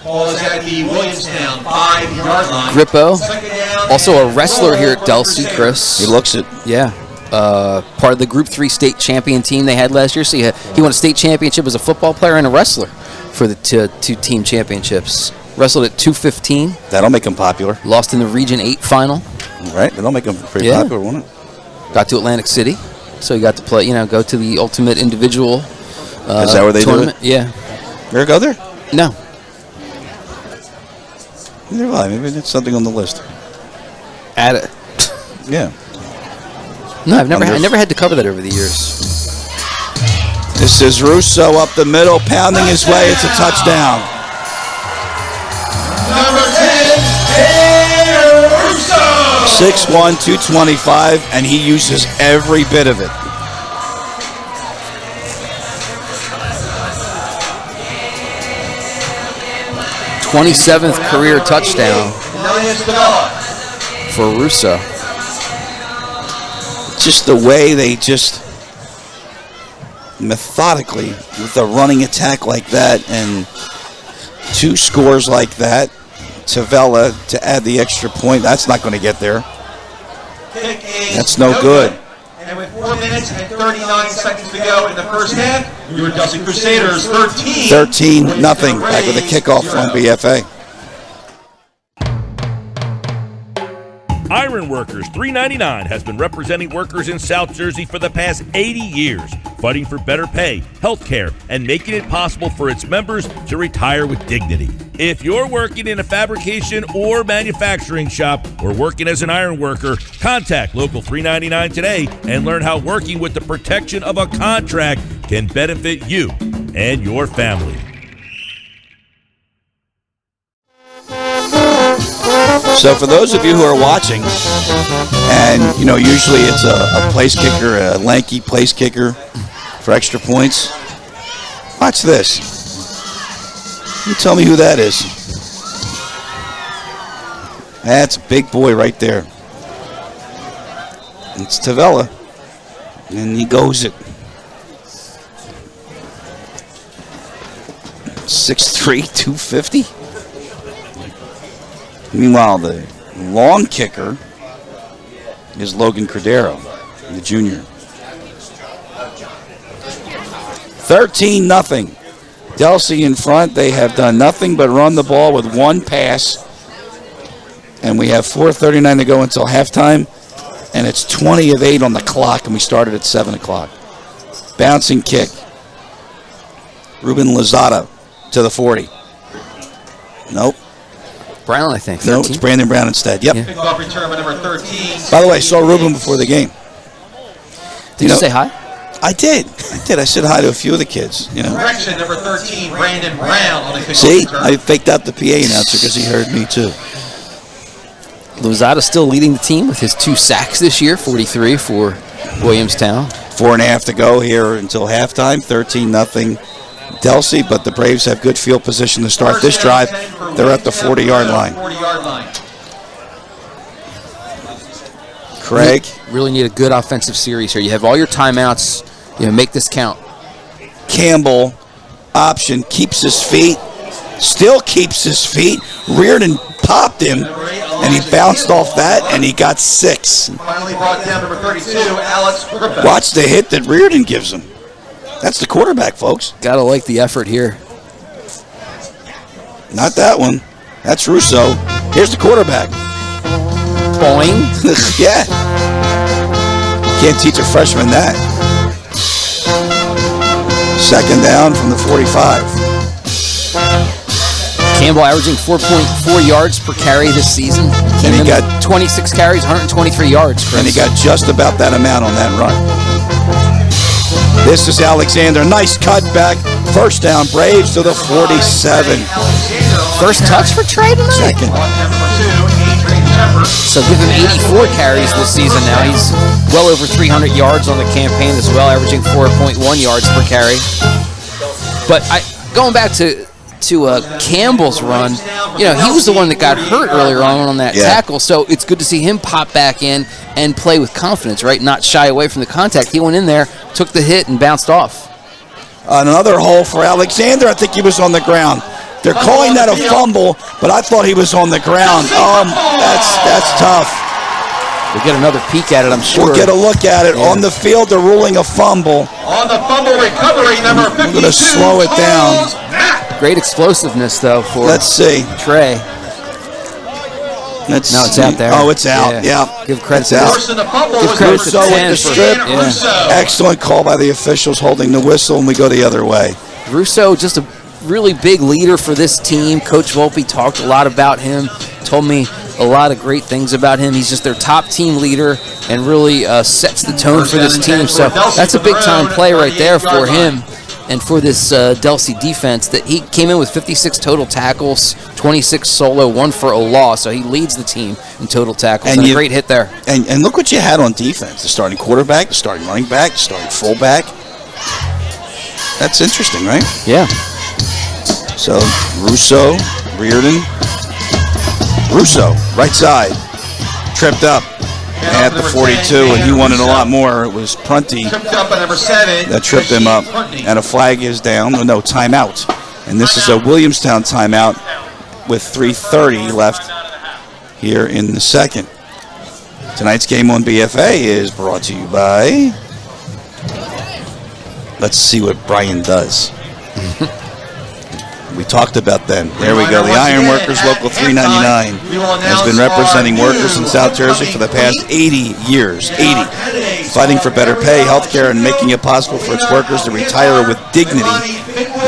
Ball is at the Williamstown 5-yard line. Grippo, Second down. also a wrestler here at Delsea, Chris. He looks it. Yeah. Part of the Group 3 state champion team they had last year. So he won a state championship as a football player and a wrestler for the two team championships. Wrestled at 215. That'll make him popular. Lost in the Region 8 final. Right? That'll make him pretty popular, won't it? Got to Atlantic City. So he got to play, go to the ultimate individual Is that where they tournament. do it? Yeah. You ever go there? No. Neither have I. Maybe it's something on the list. Add it. Yeah. No, I never had to cover that over the years. This is Russo up the middle, pounding his way. It's a touchdown. Number 10, Tanner Russo. 6'1", 225, and he uses every bit of it. '27th career touchdown for Russo. Just the way they just methodically, with a running attack like that and 2 scores like that, Tavella to add the extra point, that's not going to get there. That's no good. And with 4 minutes and 39 seconds to go in the first half, your Delsea Crusaders 13. 13-0. Back with a kickoff on BFA. Iron Workers 399 has been representing workers in South Jersey for the past 80 years, fighting for better pay, health care, and making it possible for its members to retire with dignity. If you're working in a fabrication or manufacturing shop or working as an iron worker, contact Local 399 today and learn how working with the protection of a contract can benefit you and your family. So for those of you who are watching, and usually it's a place kicker, a lanky place kicker for extra points, watch this. You tell me who that is. That's a big boy right there. It's Tavella, and he goes it. 6'3", 250. Meanwhile, the long kicker is Logan Cordero, the junior. 13-0. Delsea in front. They have done nothing but run the ball with 1 pass. And we have 4:39 to go until halftime. And it's 20 of 8 on the clock, and we started at 7 o'clock. Bouncing kick. Ruben Lozada to the 40. Nope. Brown, I think. 13? No, it's Brandon Brown instead. Yep. Kickoff return by number 13. By the way, I saw Ruben before the game. Did you say hi? I did. I said hi to a few of the kids. Correction, number 13, Brandon Brown on the kickoff See, return. I faked out the PA announcer because he heard me too. Lozada still leading the team with his 2 sacks this year, 43 for Williamstown. 4.5 to go here until halftime. 13-0 Delsea, but the Braves have good field position to start this drive. They're at the 40-yard line. 40-yard line. Craig. Really need a good offensive series here. You have all your timeouts. Make this count. Campbell, option, keeps his feet. Still keeps his feet. Reardon popped him, and he bounced off that, and he got 6. Finally brought down number 32, Alex Griffin. Watch the hit that Reardon gives him. That's the quarterback, folks. Gotta like the effort here. Not that one. That's Russo. Here's the quarterback. Boing. Yeah. Can't teach a freshman that. 2nd down from the 45. Campbell averaging 4.4 yards per carry this season. And he got 26 carries, 123 yards. Chris. And he got just about that amount on that run. This is Alexander. Nice cut back. 1st down, Braves to the 47. First touch for Trey tonight. 2nd. Number 2, Adrian So give him 84 carries this season now. He's well over 300 yards on the campaign as well, averaging 4.1 yards per carry. But going back to Campbell's run, he was the one that got hurt earlier on that tackle, so it's good to see him pop back in and play with confidence, right? Not shy away from the contact. He went in there, took the hit, and bounced off. Another hole for Alexander. I think he was on the ground. They're calling that a fumble, but I thought he was on the ground. That's tough. We'll get another peek at it, I'm sure. We'll get a look at it. On the field, they're ruling a fumble. On the fumble recovery, number 52. I'm going to slow it down. Great explosiveness, though, for Trey. No, it's out there. Oh, it's out. Yeah. Give credit to Russo with the strip. Excellent call by the officials holding the whistle, and we go the other way. Russo, just a really big leader for this team. Coach Volpe talked a lot about him, told me a lot of great things about him. He's just their top team leader and really sets the tone for this team. So that's a big-time play right there for him. And for this Delsea defense, that he came in with 56 total tackles, 26 solo, 1 for a loss. So he leads the team in total tackles. And a great hit there. And look what you had on defense. The starting quarterback, the starting running back, the starting fullback. That's interesting, right? Yeah. So Russo, Reardon. Russo, right side, tripped up at the 42, and he wanted a lot more. It was Prunty that tripped him up, and a flag is down. No, timeout. And this is a Williamstown timeout with 3:30 left here in the second. Tonight's game on BFA is brought to you by... Let's see what Brian does. We talked about them. There we go. The Iron Workers Local 399 has been representing workers in South Jersey for the past 80 years. 80. Fighting for better pay, health care, and making it possible for its workers to retire with dignity.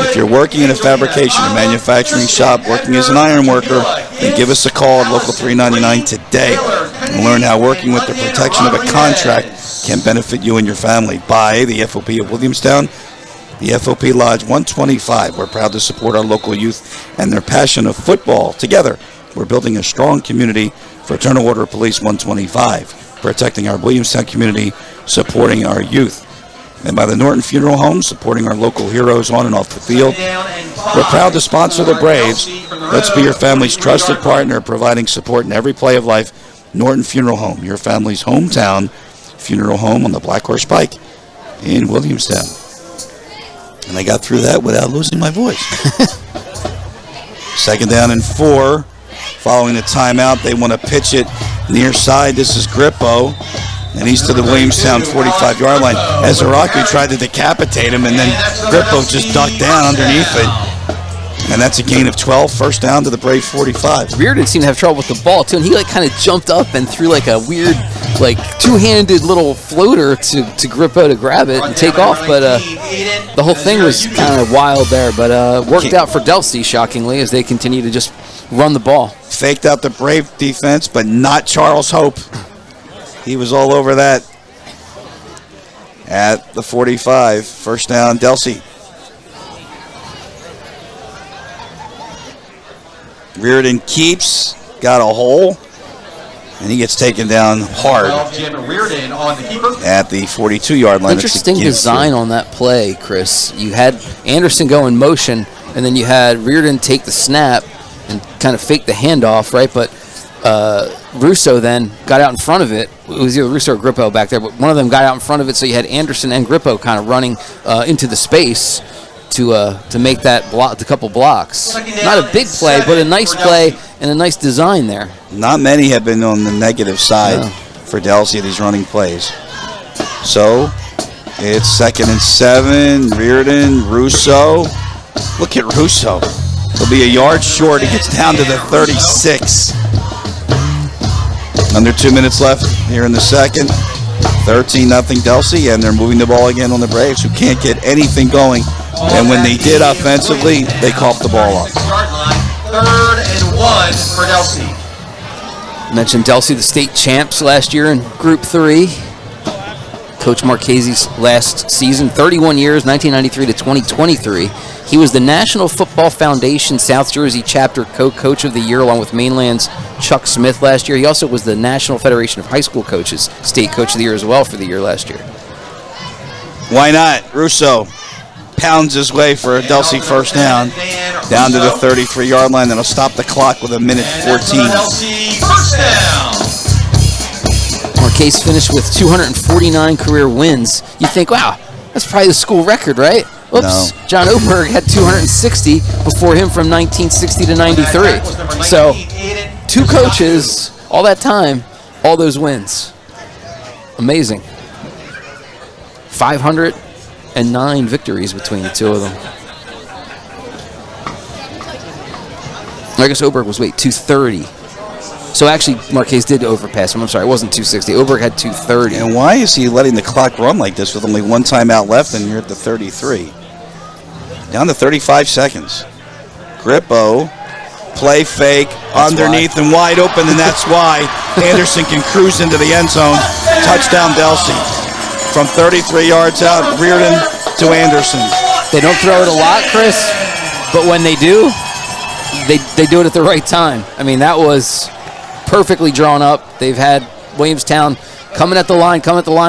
If you're working in a fabrication or manufacturing shop, working as an iron worker, then give us a call at Local 399 today and learn how working with the protection of a contract can benefit you and your family. By the FOP of Williamstown, the FOP Lodge 125. We're proud to support our local youth and their passion of football. Together, we're building a strong community. Fraternal Order of Police 125, protecting our Williamstown community, supporting our youth. And by the Norton Funeral Home, supporting our local heroes on and off the field. We're proud to sponsor the Braves. Let's be your family's trusted partner, providing support in every play of life. Norton Funeral Home, your family's hometown funeral home on the Black Horse Pike in Williamstown. And I got through that without losing my voice. Second down and 4. Following the timeout, they want to pitch it near side. This is Grippo, and he's to the Williamstown 45-yard line. Ezeraku tried to decapitate him, and then Grippo just ducked down underneath it. And that's a gain of 12, first down to the Brave 45. Reardon seemed to have trouble with the ball, too, and he kind of jumped up and threw a weird, two-handed little floater to Grippo to grab it and take off. But the whole thing was kind of wild there, but worked out for Delsea, shockingly, as they continue to just run the ball. Faked out the Brave defense, but not Charles Hope. He was all over that at the 45. First down, Delsea. Reardon keeps, got a hole, and he gets taken down hard at the 42-yard line. Interesting design on that play, Chris. You had Anderson go in motion, and then you had Reardon take the snap and kind of fake the handoff, right? But Russo then got out in front of it. It was either Russo or Grippo back there, but one of them got out in front of it, so you had Anderson and Grippo kind of running into the space to make that block, the couple blocks. Not a big play, but a nice play and a nice design there. Not many have been on the negative side for Delsea, these running plays. So it's 2nd and 7. Reardon, Russo. Look at Russo. He'll be a yard short. He gets down to the 36. Under 2 minutes left here in the second. 13-0 Delsea, and they're moving the ball again on the Braves, who can't get anything going. And when they did offensively, they coughed the ball up. 3rd and 1 for Delsea. Mentioned Delsea, the state champs last year in Group 3. Coach Marchese's last season, 31 years, 1993 to 2023. He was the National Football Foundation South Jersey Chapter Co-Coach of the Year, along with Mainland's Chuck Smith last year. He also was the National Federation of High School Coaches State Coach of the Year as well for the year last year. Why not? Russo pounds his way for a Delsea first down to the 33-yard line. That'll stop the clock with 1:14. Delsea first down. Marquez finished with 249 career wins. You think, wow, that's probably the school record, right? Oops. No. John Oberg had 260 before him from 1960 to 93. So, 2 coaches, all that time, all those wins. Amazing. 509 victories between the two of them. I guess Oberg was, 230. So actually, Marquez did overpass him. I'm sorry, it wasn't 260. Oberg had 230. And why is he letting the clock run like this with only 1 timeout left and you're at the 33? Down to 35 seconds. Grippo, play fake, underneath and wide open, and that's why Anderson can cruise into the end zone. Touchdown Delsea. From 33 yards out, Reardon to Anderson. They don't throw it a lot, Chris, but when they do, they do it at the right time. I mean, that was perfectly drawn up. They've had Williamstown coming at the line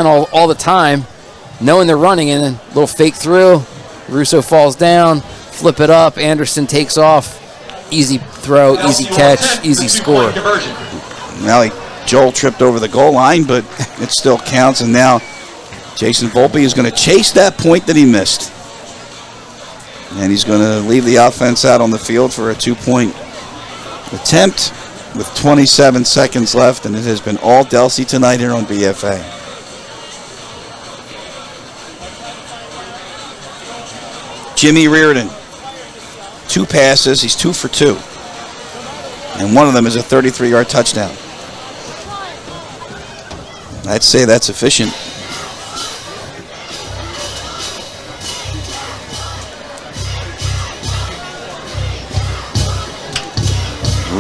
all the time, knowing they're running, and then a little fake through. Russo falls down, flip it up, Anderson takes off. Easy throw, easy catch, easy score. Now Joel tripped over the goal line, but it still counts, and now Jason Volpe is going to chase that point that he missed. And he's going to leave the offense out on the field for a 2-point attempt with 27 seconds left, and it has been all Delsea tonight here on BFA. Jimmy Reardon, 2 passes, he's 2 for 2. And one of them is a 33-yard touchdown. I'd say that's efficient.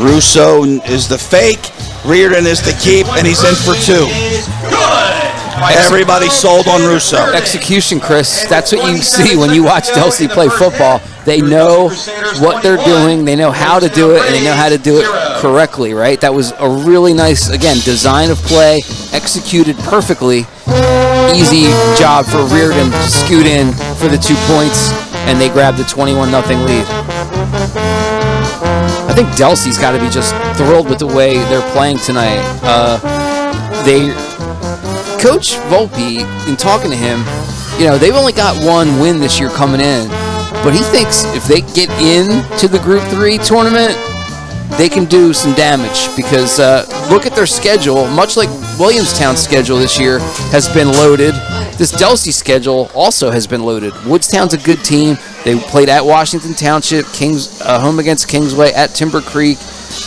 Russo is the fake, Reardon is the keep, and he's in for 2. Everybody sold on Russo. Execution, Chris. That's what you see when you watch Delsea play football. They know what they're doing, they know how to do it, and they know how to do it correctly, right? That was a really nice, again, design of play, executed perfectly. Easy job for Reardon to scoot in for the 2 points, and they grabbed the 21-0 lead. I think Delsea's got to be just thrilled with the way they're playing tonight. Coach Volpe, in talking to him, they've only got 1 win this year coming in, but he thinks if they get into the Group 3 tournament, they can do some damage because look at their schedule. Much like Williamstown's schedule this year has been loaded, this Delsea schedule also has been loaded. Woodstown's a good team. They played at Washington Township, home against Kingsway, at Timber Creek,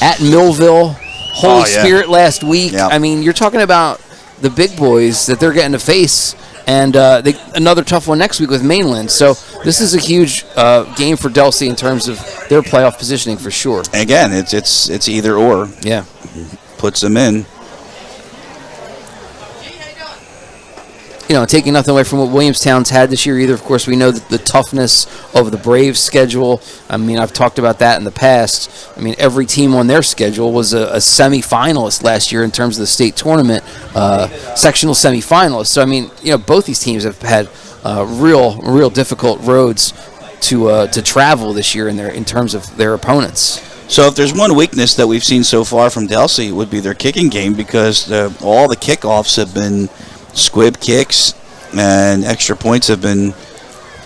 at Millville, Holy Spirit last week. Yeah. I mean, you're talking about the big boys that they're getting to face, and another tough one next week with Mainland. So this is a huge game for Delsea in terms of their playoff positioning for sure. Again, it's either or. Yeah, puts them in. Taking nothing away from what Williamstown's had this year either. Of course, we know that the toughness of the Braves schedule. I mean, I've talked about that in the past. I mean, every team on their schedule was a semifinalist last year in terms of the state tournament, sectional semifinalists. So, I mean, both these teams have had real difficult roads to travel this year in terms of their opponents. So if there's one weakness that we've seen so far from Delsea, it would be their kicking game because all the kickoffs have been squib kicks, and extra points have been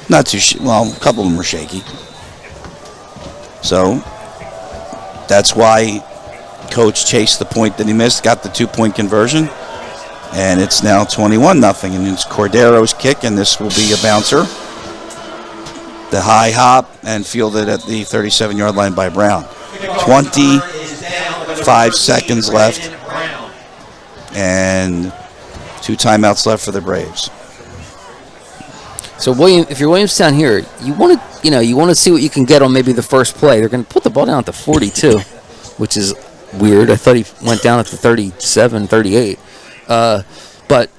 not too a couple of them were shaky. So that's why Coach chased the point that he missed, got the 2-point conversion, and it's now 21-0, and it's Cordero's kick, and this will be a bouncer. The high hop and fielded at the 37-yard line by Brown. 25 seconds left, and 2 timeouts left for the Braves. So if you're Williamstown here, you want to see what you can get on maybe the first play. They're going to put the ball down at the 42, which is weird. I thought he went down at the 37, 38. But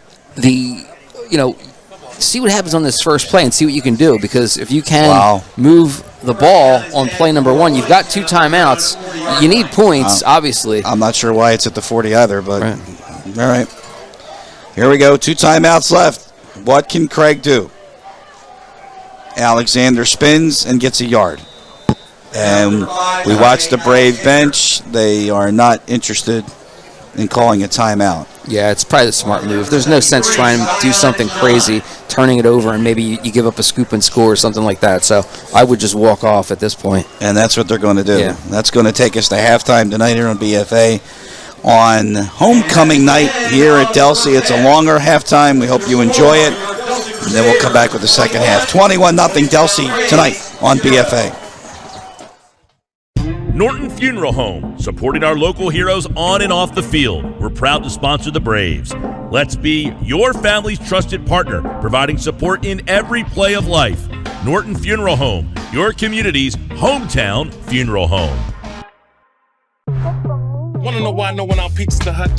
see what happens on this first play and see what you can do, because if you can move the ball on play number 1, you've got 2 timeouts. You need points, obviously. I'm not sure why it's at the 40 either, but all right. Here we go, 2 timeouts left. What can Craig do? Alexander spins and gets a yard. And we watch the Brave bench. They are not interested in calling a timeout. Yeah, it's probably the smart move. There's no sense trying to do something crazy, turning it over, and maybe you give up a scoop and score or something like that. So I would just walk off at this point. And that's what they're going to do. Yeah. That's going to take us to halftime tonight here on BFA. On homecoming night here at Delsea. It's a longer halftime. We hope you enjoy it. And then we'll come back with the second half. 21-0 Delsea tonight on BFA. Norton Funeral Home, supporting our local heroes on and off the field. We're proud to sponsor the Braves. Let's be your family's trusted partner, providing support in every play of life. Norton Funeral Home, your community's hometown funeral home. Want to know why no one out Pizza the Hut?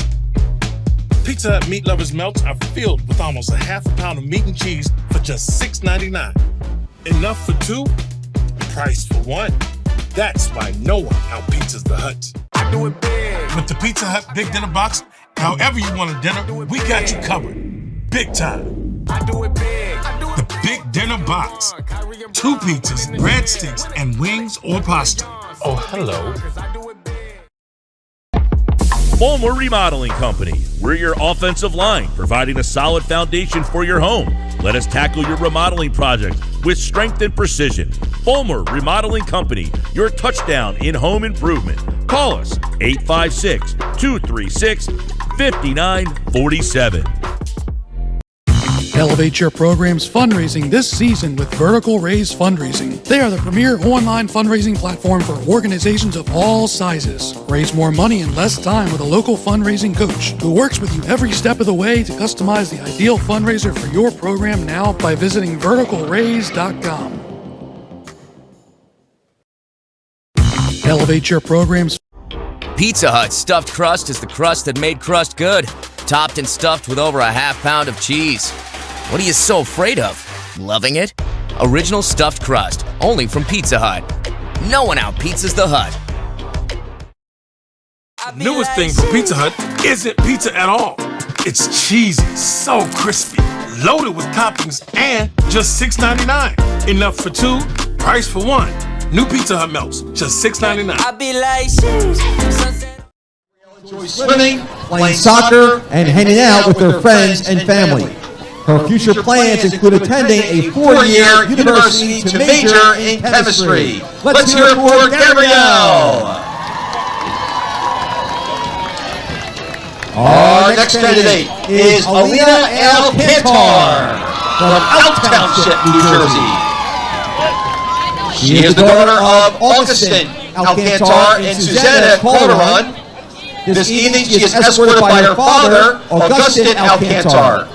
Pizza Hut meat lovers' melts are filled with almost a half a pound of meat and cheese for just $6.99. Enough for 2, price for 1. That's why no one out pizzas the Hut. I do it big. With the Pizza Hut Big Dinner Box, however you want a dinner, we got you covered. Big time. I do it big. The Big Dinner Box. 2 pizzas, breadsticks, and wings or pasta. Oh, hello. Fulmer Remodeling Company. We're your offensive line, providing a solid foundation for your home. Let us tackle your remodeling project with strength and precision. Fulmer Remodeling Company, your touchdown in home improvement. Call us 856-236-5947. Elevate your program's fundraising this season with Vertical Raise Fundraising. They are the premier online fundraising platform for organizations of all sizes. Raise more money in less time with a local fundraising coach who works with you every step of the way to customize the ideal fundraiser for your program now by visiting verticalraise.com. Elevate your program's Pizza Hut stuffed crust is the crust that made crust good. Topped and stuffed with over a half pound of cheese. What are you so afraid of? Loving it? Original stuffed crust, only from Pizza Hut. No one out pizzas the Hut. Newest thing from Pizza Hut isn't pizza at all. It's cheesy, so crispy, loaded with toppings, and just $6.99. Enough for 2, price for 1. New Pizza Hut melts, just $6.99. I be like, Enjoy swimming, playing soccer, and hanging out with their friends and family. Her future plans include attending a 4-year university to major in chemistry. Let's hear it for Gabrielle. Our next candidate is Alina Alcantar from Elk Township, New Jersey. She is the daughter of Augustin Alcantar and Susanna Calderon. This evening, she is escorted by her father, Augustin Alcantar.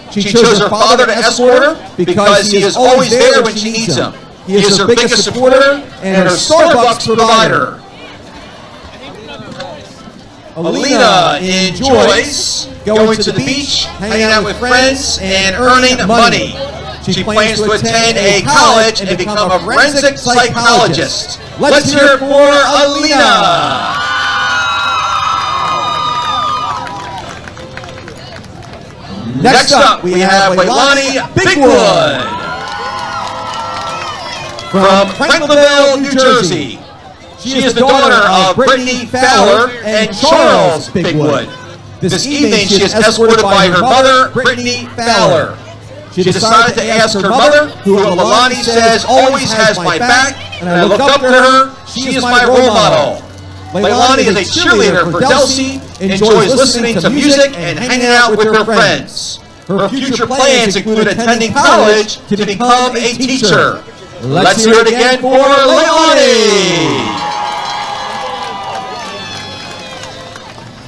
She chose her father to escort her because he is always there when she needs him. He is her biggest supporter and her Starbucks provider. Alina enjoys going to the beach, hanging out with friends, and earning money. She plans to attend a college and become a forensic psychologist. Let's hear it for Alina. Next up, we have Leilani Bigwood from Franklinville, New Jersey. She is the daughter of Brittany Fowler and Charles Bigwood. This evening, she is escorted by her mother, Brittany Fowler. She decided to ask her mother, who Leilani says always has my back, and I look up to her. She is my role model. Leilani is a cheerleader for Delsea, enjoys listening to music and hanging out with her friends. Her future plans include attending college to become a teacher. Let's hear it again for Leilani.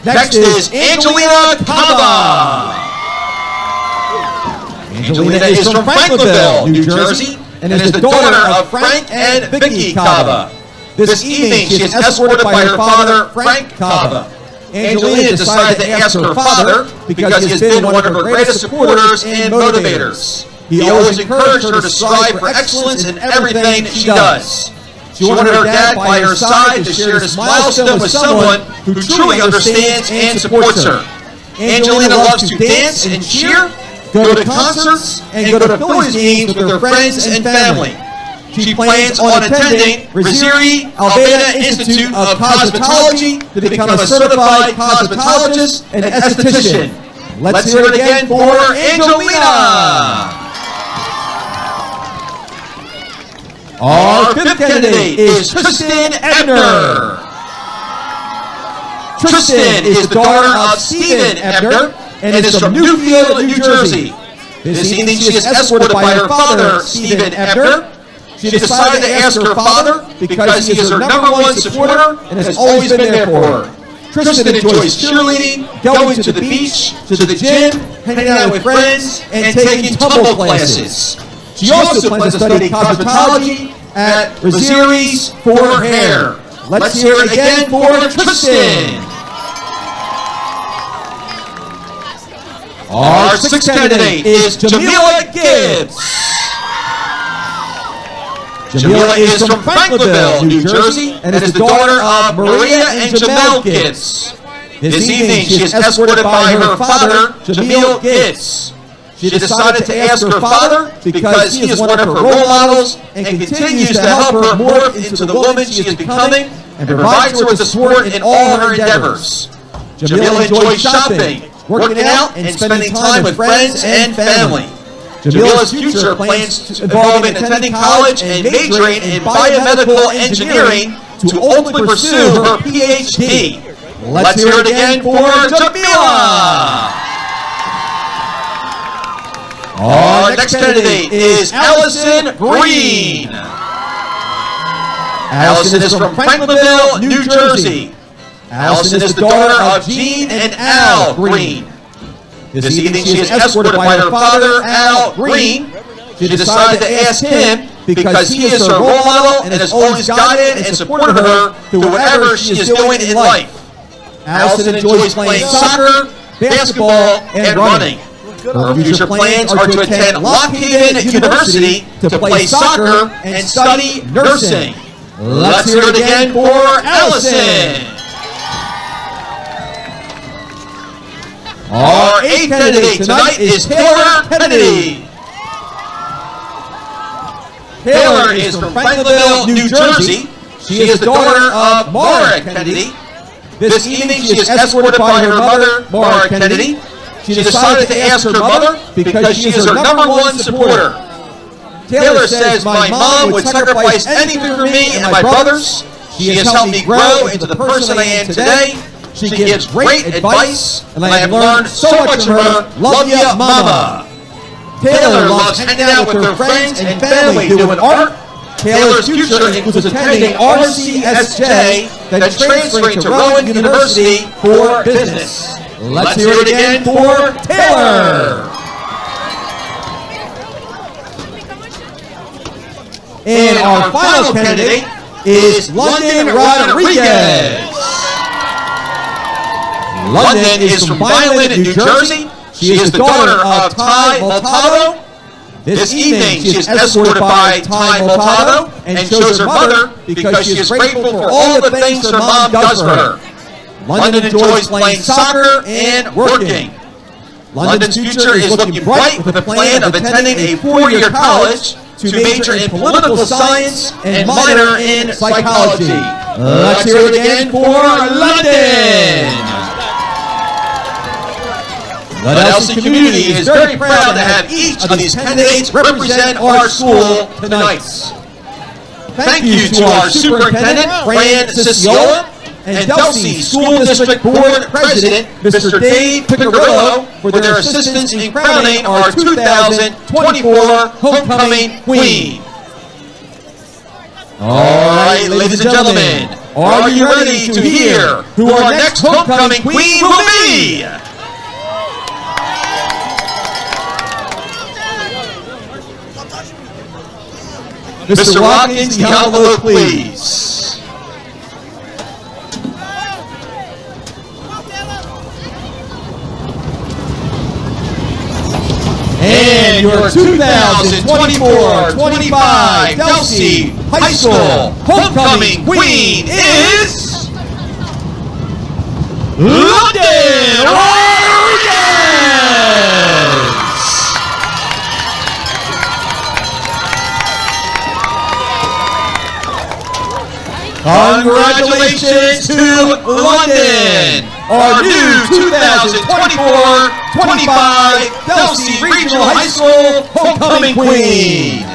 Next is Angelina Cava. Angelina is from Franklinville, New Jersey, and is the daughter of Frank and Vicky Cava. This evening, she is escorted by her father, Frank Cava. Angelina decided to ask her father because he has been one of her greatest supporters and motivators. He always encouraged her to strive for excellence in everything she does. She wanted her dad by her side to share this milestone with someone who truly understands and supports her. Angelina loves to dance and cheer, go to concerts, and go to Phillies games with her friends and family. She plans on attending Reupload Alveda Institute of Cosmetology to become a certified cosmetologist and esthetician. Let's hear it again for Angelina! Our fifth candidate is Tristan Ebner. Tristan is the daughter of Stephen Ebner and is from Newfield, New Jersey. This evening she is escorted by her father, Stephen Ebner. She decided to ask her father because he is her #1 supporter and has always been there for her. Tristan enjoys cheerleading, going to the beach, to the gym, hanging out with friends, and taking tumble classes. She also plans to study cosmetology at Reupload for her hair. Let's hear it again for Tristan. Our sixth candidate is Jamila Gibbs. Jamila is from Franklinville, New Jersey, and is the daughter of Maria and Jamel Gibbs. This evening, she is escorted by her father, Jamil Gibbs. She decided to ask her father because he is one of her role models and continues to help her morph into the woman she is becoming and provides her with the support in all her endeavors. Jamila enjoys shopping, working out, and spending time with friends and family. Jamila's future plans involve attending college and majoring in biomedical engineering to ultimately pursue her PhD. Let's hear it again for Jamila! Our next candidate is Allison Green. Allison is from Franklinville, New Jersey. Allison is the daughter of Jean and Al Green. This evening she is escorted by her father, Al Green. She decided to ask him because he is her role model and has always guided and supported her through whatever she is doing in life. Allison enjoys playing soccer, basketball, and running. Her future plans are to attend Lockhaven University to play soccer and study nursing. Let's hear it again for Allison. Our eighth candidate tonight is Taylor Kennedy. Taylor is from Franklinville, New Jersey. She is the daughter of Mara Kennedy. This evening she is escorted by her mother, Mara Kennedy. She decided to ask her mother because she is her #1 supporter. Taylor says, "My mom would sacrifice anything for me and my brothers. She has helped me grow into the person I am today. She gives great advice, and I have learned so much from her. Love ya, Mama." Taylor loves hanging out with her friends and family doing art. Taylor's future includes attending RCSJ, then transferring to Rowan University for business. Let's hear it again for Taylor. And our final candidate is London Rodriguez. London is from Violin, New Jersey. She is the daughter of Ty Multado. This evening, she is escorted by Ty Multado and shows her mother because she is grateful for all the things her mom does for her. London enjoys playing soccer and working. London's future is looking bright with a plan of attending a 4-year college to major in political science and minor in psychology. Let's hear it again for London. The Delsea community is very proud to have each of these candidates represent our school tonight. Thank you to our superintendent, Fran Ciciola, and Delsea School District Board President, Mr. Dave Piccarillo, for their assistance in crowning our 2024 Homecoming Queen. All right, ladies and gentlemen, are you ready to hear who our next Homecoming Queen will be? Mr. Watkins, the envelope, please. And And your 2024-25 Delsea High School homecoming queen is London Rodriguez! Congratulations to London, our new 2024-25 Delsea Regional High School homecoming queen.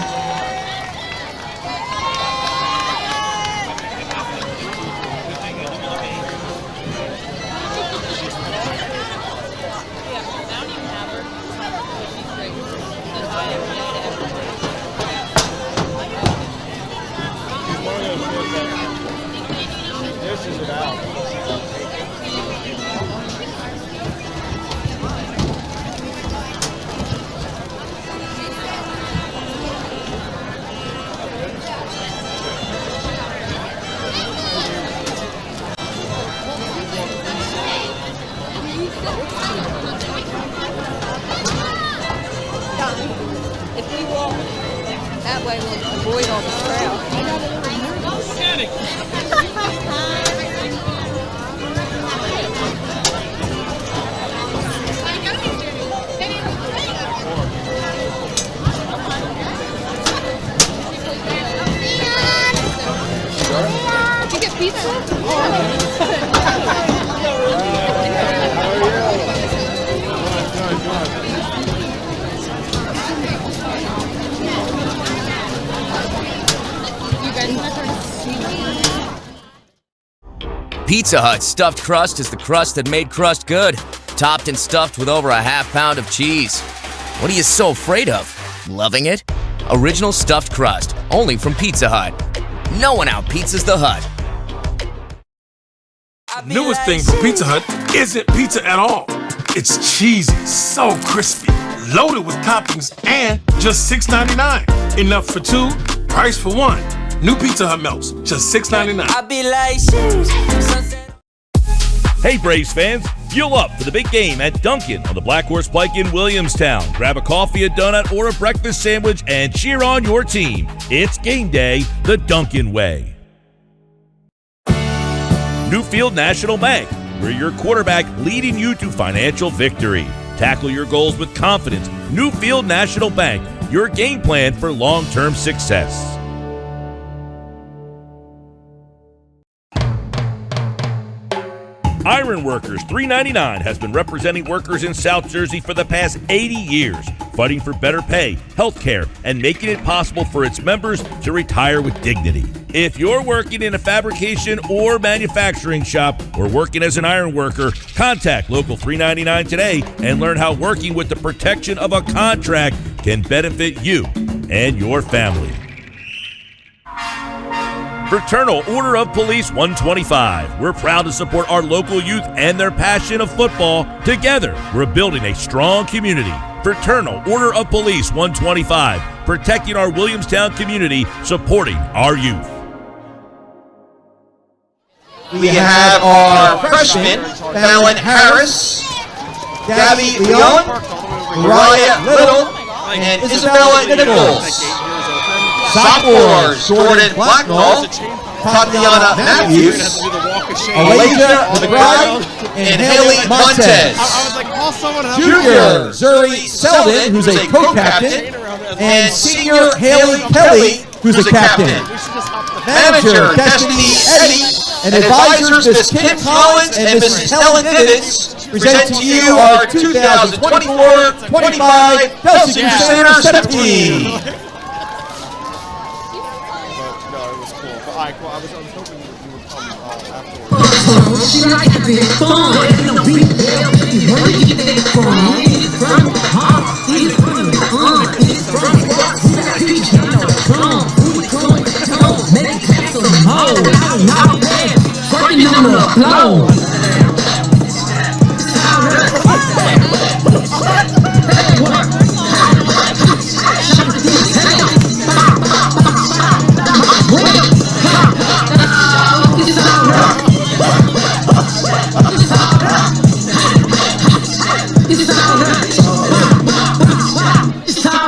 If we walk that way, we'll avoid all the crowd. Did you get pizza? Pizza Hut's stuffed crust is the crust that made crust good, topped and stuffed with over a half-pound of cheese. What are you so afraid of? Loving it? Original stuffed crust, only from Pizza Hut. No one out-pizzas the Hut. Newest thing from Pizza Hut isn't pizza at all. It's cheesy, so crispy, loaded with toppings, and just $6.99. Enough for two, price for one. New Pizza Hut melts, just $6.99. Hey Braves fans, fuel up for the big game at Dunkin' on the Black Horse Pike in Williamstown. Grab a coffee, a donut, or a breakfast sandwich and cheer on your team. It's game day the Dunkin' way. Newfield National Bank, we're your quarterback leading you to financial victory. Tackle your goals with confidence. Newfield National Bank, your game plan for long-term success. Iron Workers 399 has been representing workers in South Jersey for the past 80 years, fighting for better pay, health care, and making it possible for its members to retire with dignity. If you're working in a fabrication or manufacturing shop or working as an iron worker, contact Local 399 today and learn how working with the protection of a contract can benefit you and your family. Fraternal Order of Police 125. We're proud to support our local youth and their passion of football. Together, we're building a strong community. Fraternal Order of Police 125. Protecting our Williamstown community, supporting our youth. We have our freshmen, Fallon Harris, Gabby Leon, Mariah Little, and Isabella Nichols. Sophomores, Jordan Blacknall, Tatiana Matthews, Elijah McBride, and Haley Montez. Junior, Zuri Selden, who's a co-captain, and senior Haley Kelly, who's a captain. Manager, Destiny Eddy, and advisors, Ms. Kim Collins and Mrs. Helen Nimitz, present to you our 2024-25 Delsea Crusaders set team. I was hoping you would come afterwards. It's time.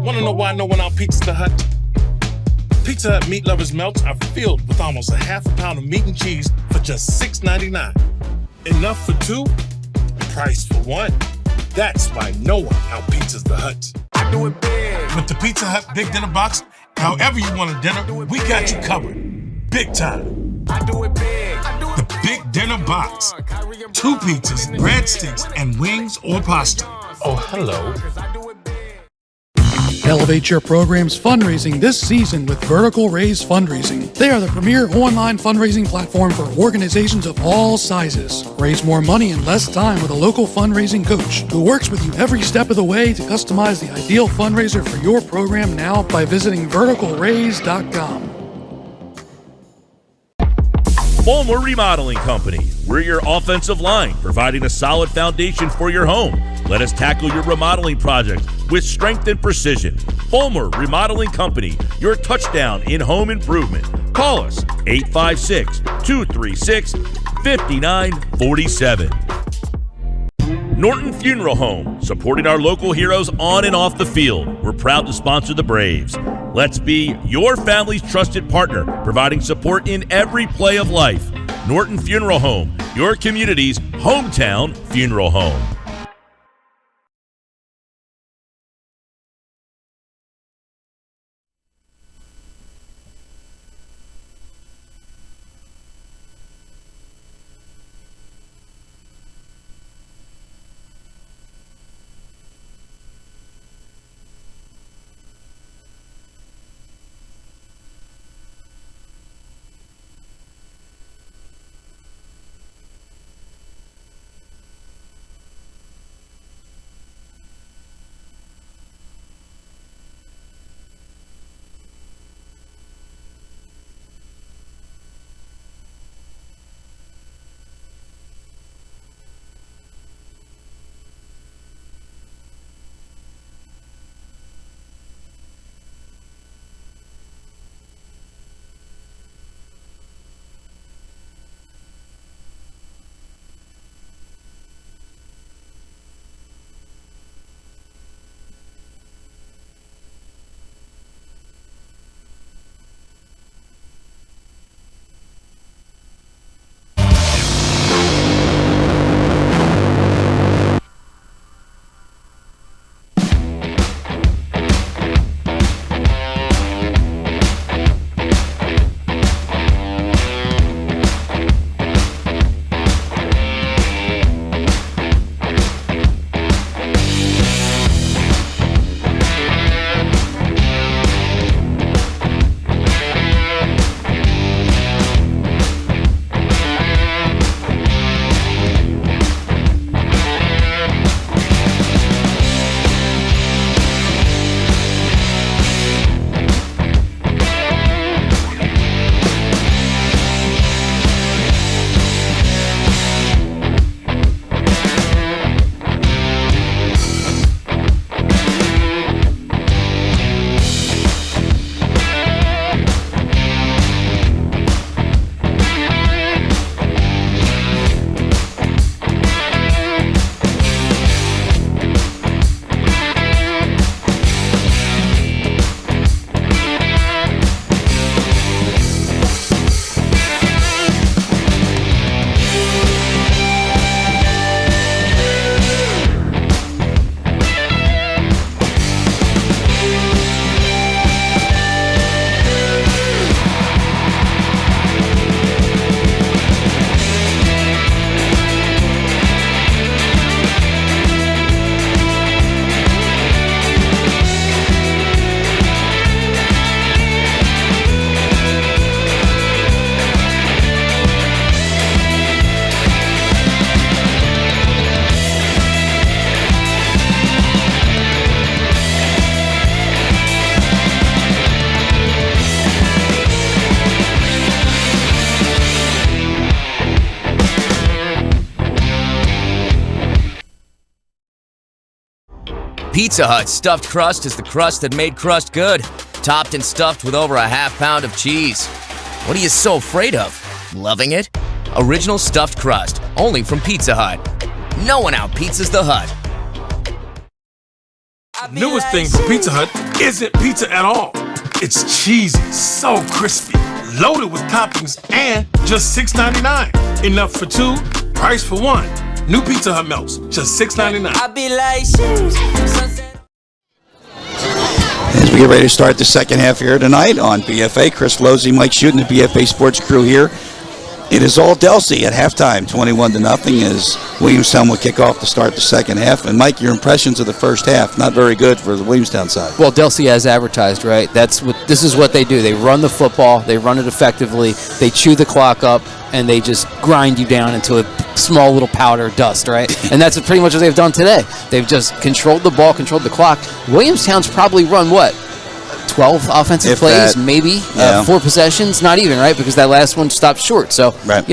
Want to know why no one out Pizza Hut? Pizza Hut meat lovers' melts are filled with almost a half a pound of meat and cheese for just $6.99. Enough for two, price for one. That's why no one out-pizzas the Hut. I do it big. With the Pizza Hut Big Dinner Box, however you want a dinner, we got you covered. Big time. I do it big. The Big Dinner Box. 2 pizzas, breadsticks, and wings or pasta. Oh, hello. Elevate your program's fundraising this season with Vertical Raise Fundraising. They are the premier online fundraising platform for organizations of all sizes. Raise more money in less time with a local fundraising coach who works with you every step of the way to customize the ideal fundraiser for your program now by visiting verticalraise.com. Fulmer Remodeling Company. We're your offensive line, providing a solid foundation for your home. Let us tackle your remodeling project with strength and precision. Fulmer Remodeling Company, your touchdown in home improvement. Call us 856-236-5947. Norton Funeral Home, supporting our local heroes on and off the field. We're proud to sponsor the Braves. Let's be your family's trusted partner, providing support in every play of life. Norton Funeral Home, your community's hometown funeral home. Pizza Hut stuffed crust is the crust that made crust good. Topped and stuffed with over a half pound of cheese. What are you so afraid of? Loving it? Original stuffed crust, only from Pizza Hut. No one out-pizzas the Hut. Newest thing from Pizza Hut isn't pizza at all. It's cheesy, so crispy, loaded with toppings, and just $6.99. Enough for two, price for one. New Pizza Hut melts, just $6.99. As we get ready to start the second half here tonight on BFA, Chris Lozzi, Mike Shute, and the BFA Sports crew here. It is all Delsea at halftime, 21-0, as Williamstown will kick off to start the second half. And Mike, your impressions of the first half, not very good for the Williamstown side. Well, Delsea has advertised, right? This is what they do. They run the football, they run it effectively, they chew the clock up, and they just grind you down into a small little powder dust, right? And that's pretty much what they've done today. They've just controlled the ball, controlled the clock. Williamstown's probably run, 12 offensive if plays, that, maybe, yeah. 4 possessions, not even, right? Because that last one stopped short. So, right.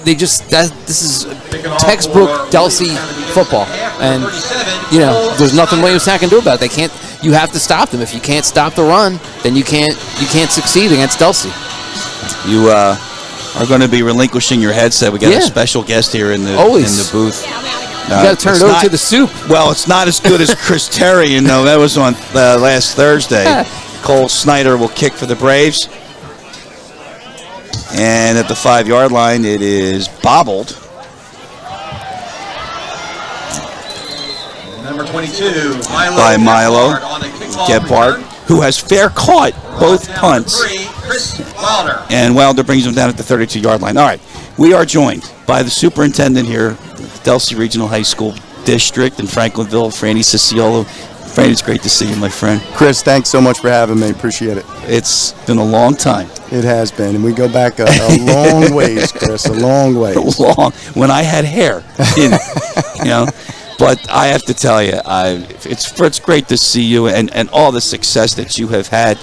They just, this is textbook Delsea football. And, there's nothing Williamstown can do about it. You have to stop them. If you can't stop the run, then you can't succeed against Delsea. You are going to be relinquishing your headset. We got a special guest here in the booth. You got to turn it over to the soup. Well, it's not as good as Chris Terry, that was on last Thursday. Cole Snyder will kick for the Braves. And at the 5-yard line, it is bobbled. Number 22, by Milo Gebhardt, who has fair caught both punts. Chris Wilder. And Wilder brings him down at the 32-yard line. All right, we are joined by the superintendent here, Delsea Regional High School District in Franklinville, Franny Ciciolo. Franny, it's great to see you, my friend. Chris, thanks so much for having me. Appreciate it. It's been a long time. It has been. And we go back a long ways, Chris, a long ways. When I had hair, But I have to tell you, it's great to see you and all the success that you have had.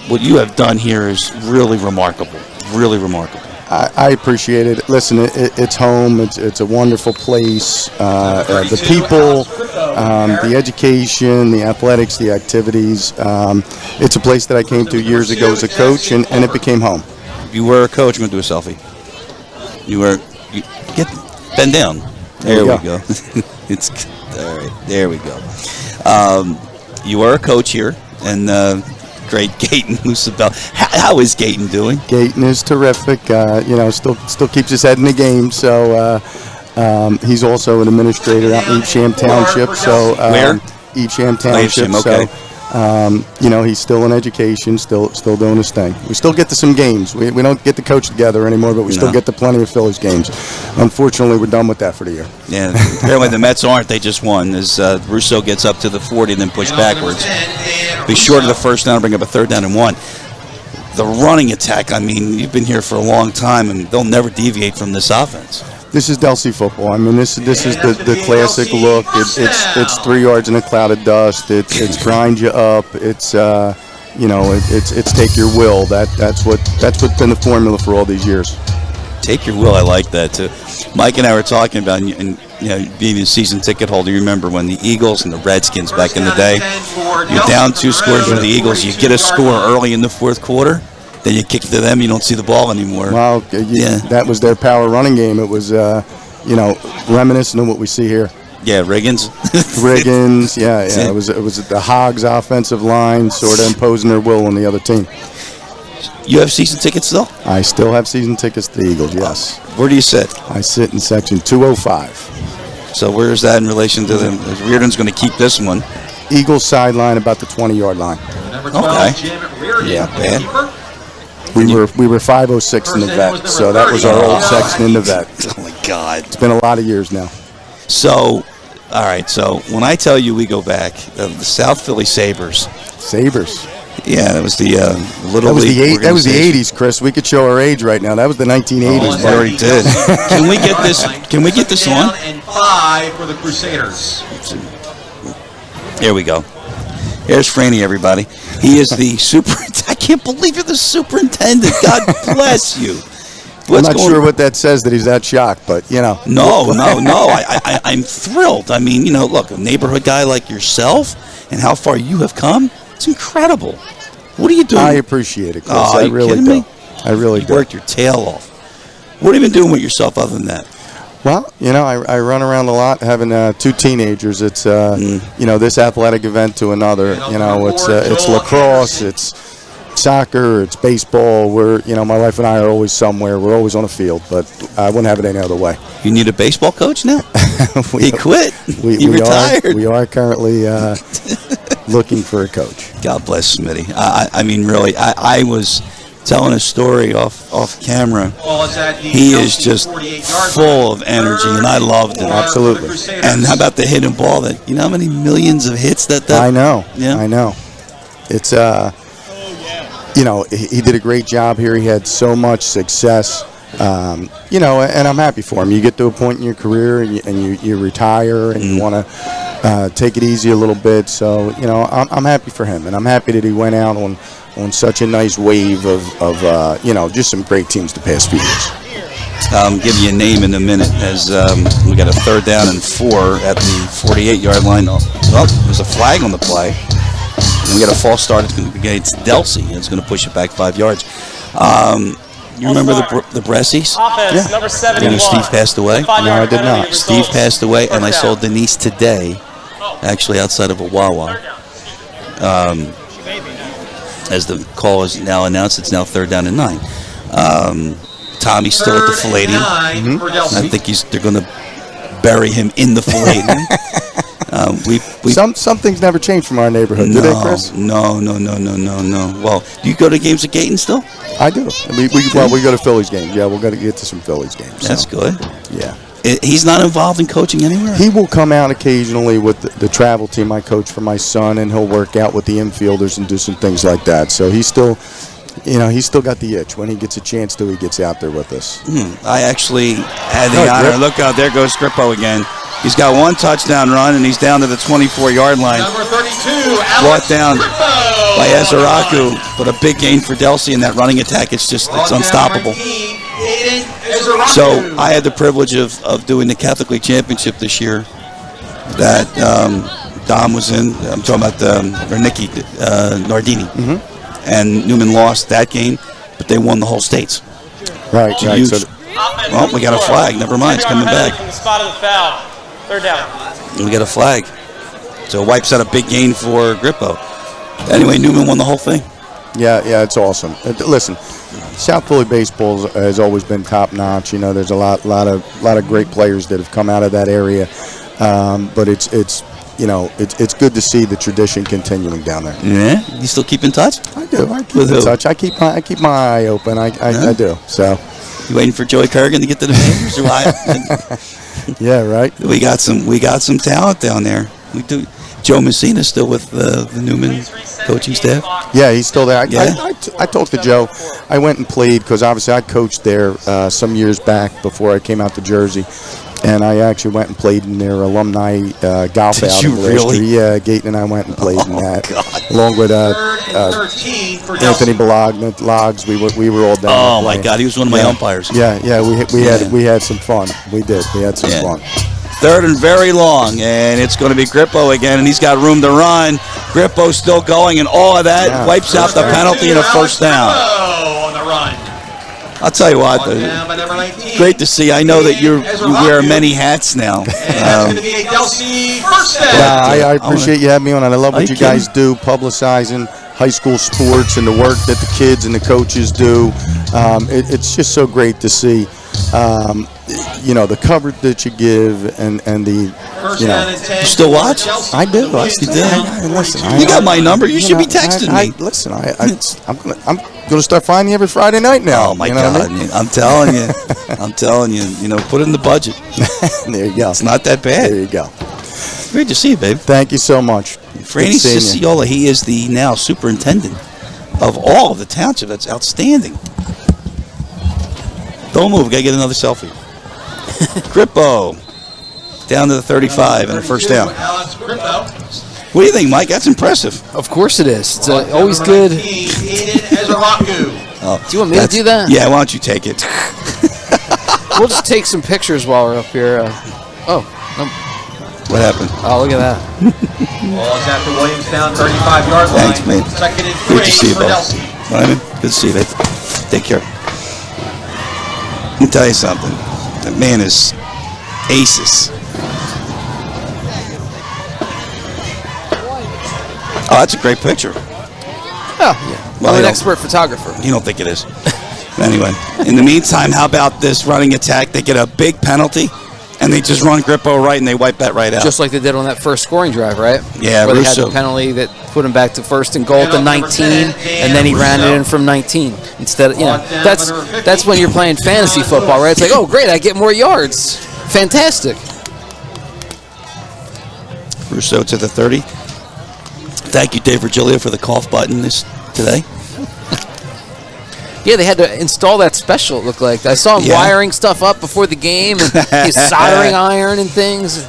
What you have done here is really remarkable, really remarkable. I appreciate it. Listen, it's home. It's a wonderful place. The people, the education, the athletics, the activities. It's a place that I came to years ago as a coach, and it became home. You were a coach. I'm going to do a selfie. Bend down. There we go. It's all right. There we go. You are a coach here, and great Gayton Lucibel. How is Gayton doing? Gayton is terrific. Still keeps his head in the game. So he's also an administrator out in Evesham Township. So where? Evesham Township. Okay. So he's still in education, still doing his thing. We still get to some games. We don't get to coach together anymore, but we still get to plenty of Phillies games. Unfortunately, we're done with that for the year. Yeah, apparently the Mets aren't. They just won as Russo gets up to the 40 and then push backwards. Be short of the first down, bring up a 3rd down and 1. The running attack, you've been here for a long time, and they'll never deviate from this offense. This is Delsea football. This is the classic look. It's 3 yards in a cloud of dust. It's grind you up. It's it's take your will. That's what's been the formula for all these years. Take your will. I like that too. Mike and I were talking about and being a season ticket holder. You remember when the Eagles and the Redskins back in the day, you're down 2 scores with the Eagles. You get a score early in the 4th quarter. Then you kick to them, you don't see the ball anymore. Well, that was their power running game. It was, reminiscent of what we see here. Yeah, Riggins. It was the Hogs offensive line sort of imposing their will on the other team. You have season tickets still? I still have season tickets to the Eagles, yes. Where do you sit? I sit in section 205. So where is that in relation to them? Reardon's going to keep this one. Eagles sideline about the 20-yard line. Okay. Yeah, bad. We were 506 in the vet, so that was our old section in the vet. Oh my God! It's been a lot of years now. So, all right. So when I tell you we go back, the South Philly Sabres. Yeah, that was the little league. That was the 80s, Chris. We could show our age right now. That was the 1980s. We already did. Can we get this? Can we get this on? And 5 for the Crusaders. Here we go. Here's Franny, everybody. He is the superintendent. I can't believe you're the superintendent. God bless you. What's I'm not sure what that says that he's that shocked, but you know. No. I'm thrilled. I mean, look, a neighborhood guy like yourself, and how far you have come. It's incredible. What are you doing? I appreciate it, Chris. Oh, I are you really kidding do. me? I really You do. worked your tail off. What have you been doing with yourself other than that? Well, I run around a lot, having 2 teenagers. It's this athletic event to another. It's lacrosse, it's soccer, it's baseball. My wife and I are always somewhere. We're always on a field, but I wouldn't have it any other way. You need a baseball coach now? He quit. We retired. We are currently looking for a coach. God bless Smitty. I mean, really, I was telling a story off camera. He is just full of energy, and I loved it. Absolutely. And how about the hidden ball? That how many millions of hits that? I know. Yeah. I know. It's he did a great job here. He had so much success. And I'm happy for him. You get to a point in your career, and you retire, and you want to take it easy a little bit. So I'm happy for him, and I'm happy that he went out on such a nice wave of just some great teams the past few years. I'll give you a name in a minute as we got a 3rd down and 4 at the 48-yard line. Oh, there's a flag on the play. And we got a false start. It's going to be against Delsea. It's going to push it back 5 yards. You remember the Bressies? Offense, number 71. Steve passed away? No, I did not. Steve passed away, and I saw Denise today, actually outside of a Wawa. As the call is now announced, it's now 3rd down and 9. Tommy's still at the Palladium. I think they're going to bury him in the Palladium. Some things never change from our neighborhood, do they, Chris? No. Well, do you go to games at Gayton still? I do. We go to Phillies games. Yeah, we're going to get to some Phillies games. That's good. Yeah. He's not involved in coaching anywhere? He will come out occasionally with the travel team I coach for my son, and he'll work out with the infielders and do some things like that. So he's still got the itch. When he gets a chance to, he gets out there with us. I actually had the honor. Look out, there goes Grippo again. He's got 1 touchdown run, and he's down to the 24-yard line. Number 32, Brought down by Ezeraku, but a big gain for Delsea in that running attack. It's unstoppable. So I had the privilege of doing the Catholic League Championship this year that Dom was in. I'm talking about Nikki Nardini. And Newman lost that game, but they won the whole states. Right. Well, we got a flag. Never mind, it's coming back. From the spot of the foul. 3rd down. We got a flag. So wipes out a big gain for Grippo. Anyway, Newman won the whole thing. Yeah, it's awesome. Listen, South Philly baseball has always been top notch. There's a lot of great players that have come out of that area, but it's good to see the tradition continuing down there. Yeah, you still keep in touch? I do. I keep in touch. I keep my eye open. I do. So, you waiting for Joey Kerrigan to get to the majors, or what? Yeah, right. We got some talent down there. We do. Joe Messina's still with the Newman coaching staff? Yeah, he's still there. I talked to Joe. I went and played because obviously I coached there some years back before I came out to Jersey. And I actually went and played in their alumni golf outing last year. Yeah, Gayton and I went and played in that, along with Anthony Logs. We were all down. Oh my God, he was one of my umpires. Yeah, we had some fun. We did. We had some fun. 3rd and very long, and it's going to be Grippo again, and he's got room to run. Grippo's still going, and all of that wipes out the penalty and a 1st down. On the run. I'll tell you what, great to see. I know that you wear many hats now. I appreciate you having me on, and I love what you guys do, publicizing high school sports and the work that the kids and the coaches do. It's just so great to see. The coverage that you give and the, You still watch? I do. You got my number. You should be texting me. Listen, I'm gonna start finding you every Friday night now. Oh my God! I'm telling you. Put it in the budget. There you go. It's not that bad. There you go. Great to see you, babe. Thank you so much. Franny Ciciola, he is the now superintendent of all of the township. That's outstanding. Don't move. Got to get another selfie. Grippo down to the 35 and a 1st down. What do you think, Mike? That's impressive. Of course it is. It's always good. Oh, do you want me to do that? Yeah, why don't you take it? We'll just take some pictures while we're up here. What happened? Oh, look at that. Ball's at the Williamstown 35-yard line. Thanks, man. Second and Good to 3 see you, for Bo. Delsea. Lyman, good to see you, babe. Take care. Let me tell you something. That man is aces. Oh, that's a great picture. Oh, yeah. Well, I'm an I expert photographer. You don't think it is. Anyway, in the meantime, how about this running attack? They get a big penalty, and they just run Grippo right, and they wipe that right out. Just like they did on that first scoring drive, right? Yeah, where they had Russo. the penalty that put him back to first and goal to 19, and then he ran it in from 19. Instead of, that's when you're playing fantasy football, right? It's like, oh, great, I get more yards. Fantastic. Russo to the 30. Thank you, Dave Virgilio, for the cough button today. Yeah, they had to install that special, it looked like. I saw him wiring stuff up before the game, and his soldering iron and things.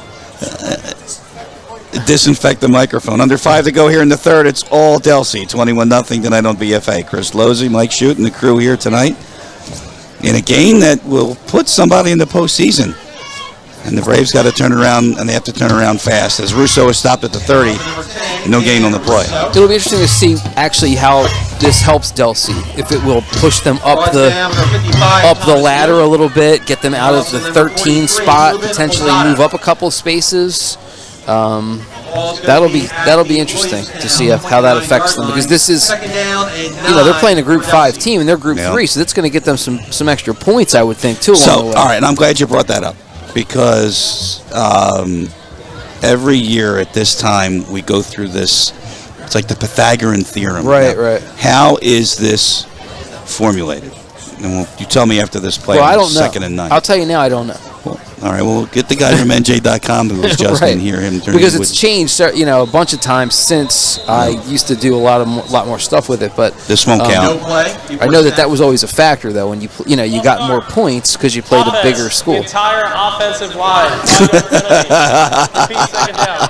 Disinfect the microphone. Under 5 to go here in the third. It's all Delsea. 21-0 tonight on BFA. Chris Lozzi, Mike Shute, and the crew here tonight in a game that will put somebody in the postseason. And the Braves got to turn around, and they have to turn around fast. As Russo is stopped at the 30, no gain on the play. It'll be interesting to see actually how this helps Delsea. If it will push them up the ladder a little bit, get them out of the 13 spot, potentially move up a couple of spaces. That'll be interesting to see how that affects them, because this is, they're playing a Group 5 team and they're Group 3, so that's going to get them some extra points, I would think, too. Along the way. All right, and I'm glad you brought that up, because every year at this time we go through this. It's like the Pythagorean theorem. Right, right. How is this formulated? And you tell me after this play. Well, I don't know. 2nd and 9. I'll tell you now. I don't know. Well, all right. Well, get the guy from NJ.com who was just in here. Because it's changed, a bunch of times since I used to do a lot more stuff with it. But this won't count. I know that was always a factor, though, when you got more points because you played a bigger school. The entire offensive line. Second down.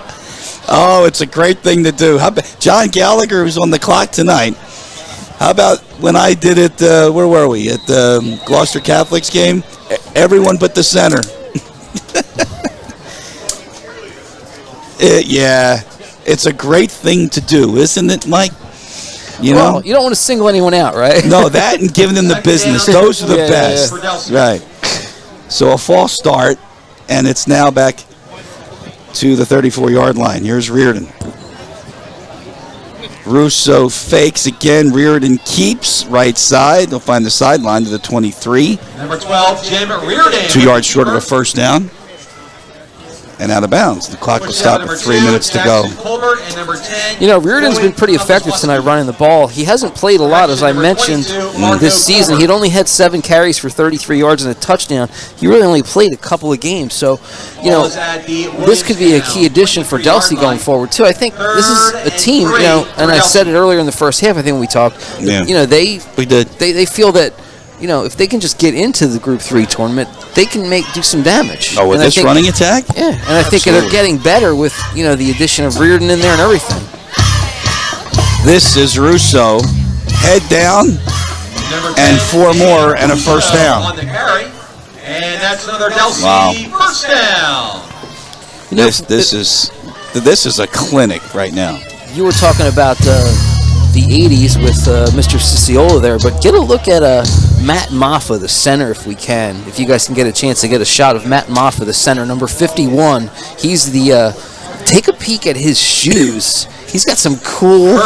Oh, it's a great thing to do. How about John Gallagher, who's on the clock tonight? How about when I did it, where were we? At the Gloucester Catholics game? Everyone but the center. It's a great thing to do, isn't it, Mike? You know? You don't want to single anyone out, right? No, that and giving them the business. Those are the best. Yeah. Right. So a false start, and it's now back to the 34-yard line. Here's Reardon. Russo fakes again. Reardon keeps right side. They'll find the sideline to the 23. Number 12, Jim Reardon. 2 yards short of a first down. And out of bounds. The clock will stop with 3 minutes to go. Reardon's been pretty effective tonight running the ball. He hasn't played a lot, as I mentioned, this season. He'd only had 7 carries for 33 yards and a touchdown. He really only played a couple of games. So, this could be a key addition for Delsea going forward, too. I think this is a team, and I said it earlier in the first half, I think when we talked, they feel that, if they can just get into the Group 3 tournament, they can do some damage. Oh, with this running attack? Yeah, and I think they're getting better with, the addition of Reardon in there and everything. This is Russo. Head down, and 4 more, and a first down. On the carry, and that's another Delsea first down. This is a clinic right now. You were talking about the 80s with Mr. Ciciola there, but get a look at Matt Maffa, the center, if we can. If you guys can get a chance to get a shot of Matt Maffa, the center, number 51. He's the take a peek at his shoes. He's got some cool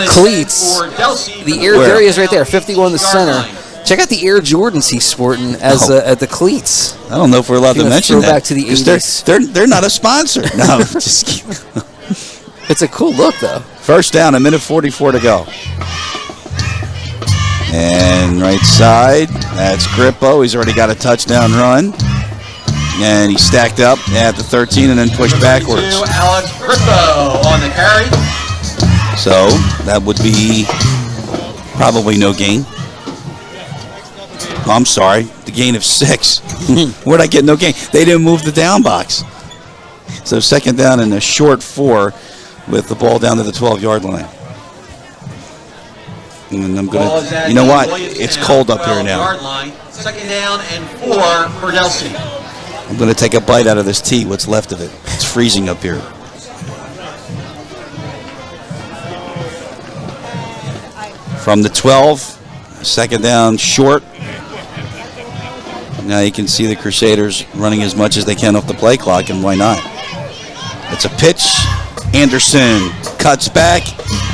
cleats. There he is right there, 51, the center. Check out the Air Jordans he's sporting at the cleats. I don't know if we're allowed to mention that. Back to the 80s. They're not a sponsor. No, just kidding. It's a cool look, though. First down, 1:44 to go. And right side, that's Grippo. He's already got a touchdown run. And he's stacked up at the 13 and then pushed backwards. Alex Grippo on the carry. So that would be probably no gain. Oh, I'm sorry, the gain of 6. Where'd I get no gain? They didn't move the down box. So second down and a short 4 with the ball down to the 12-yard line. And I'm Ball is gonna. at You know the what? Williamstown It's cold up here now. 12-yard line. Second down and 4 for Delsea. I'm gonna take a bite out of this tea. What's left of it? It's freezing up here. From the 12, second down, short. Now you can see the Crusaders running as much as they can off the play clock, and why not? It's a pitch. Anderson cuts back.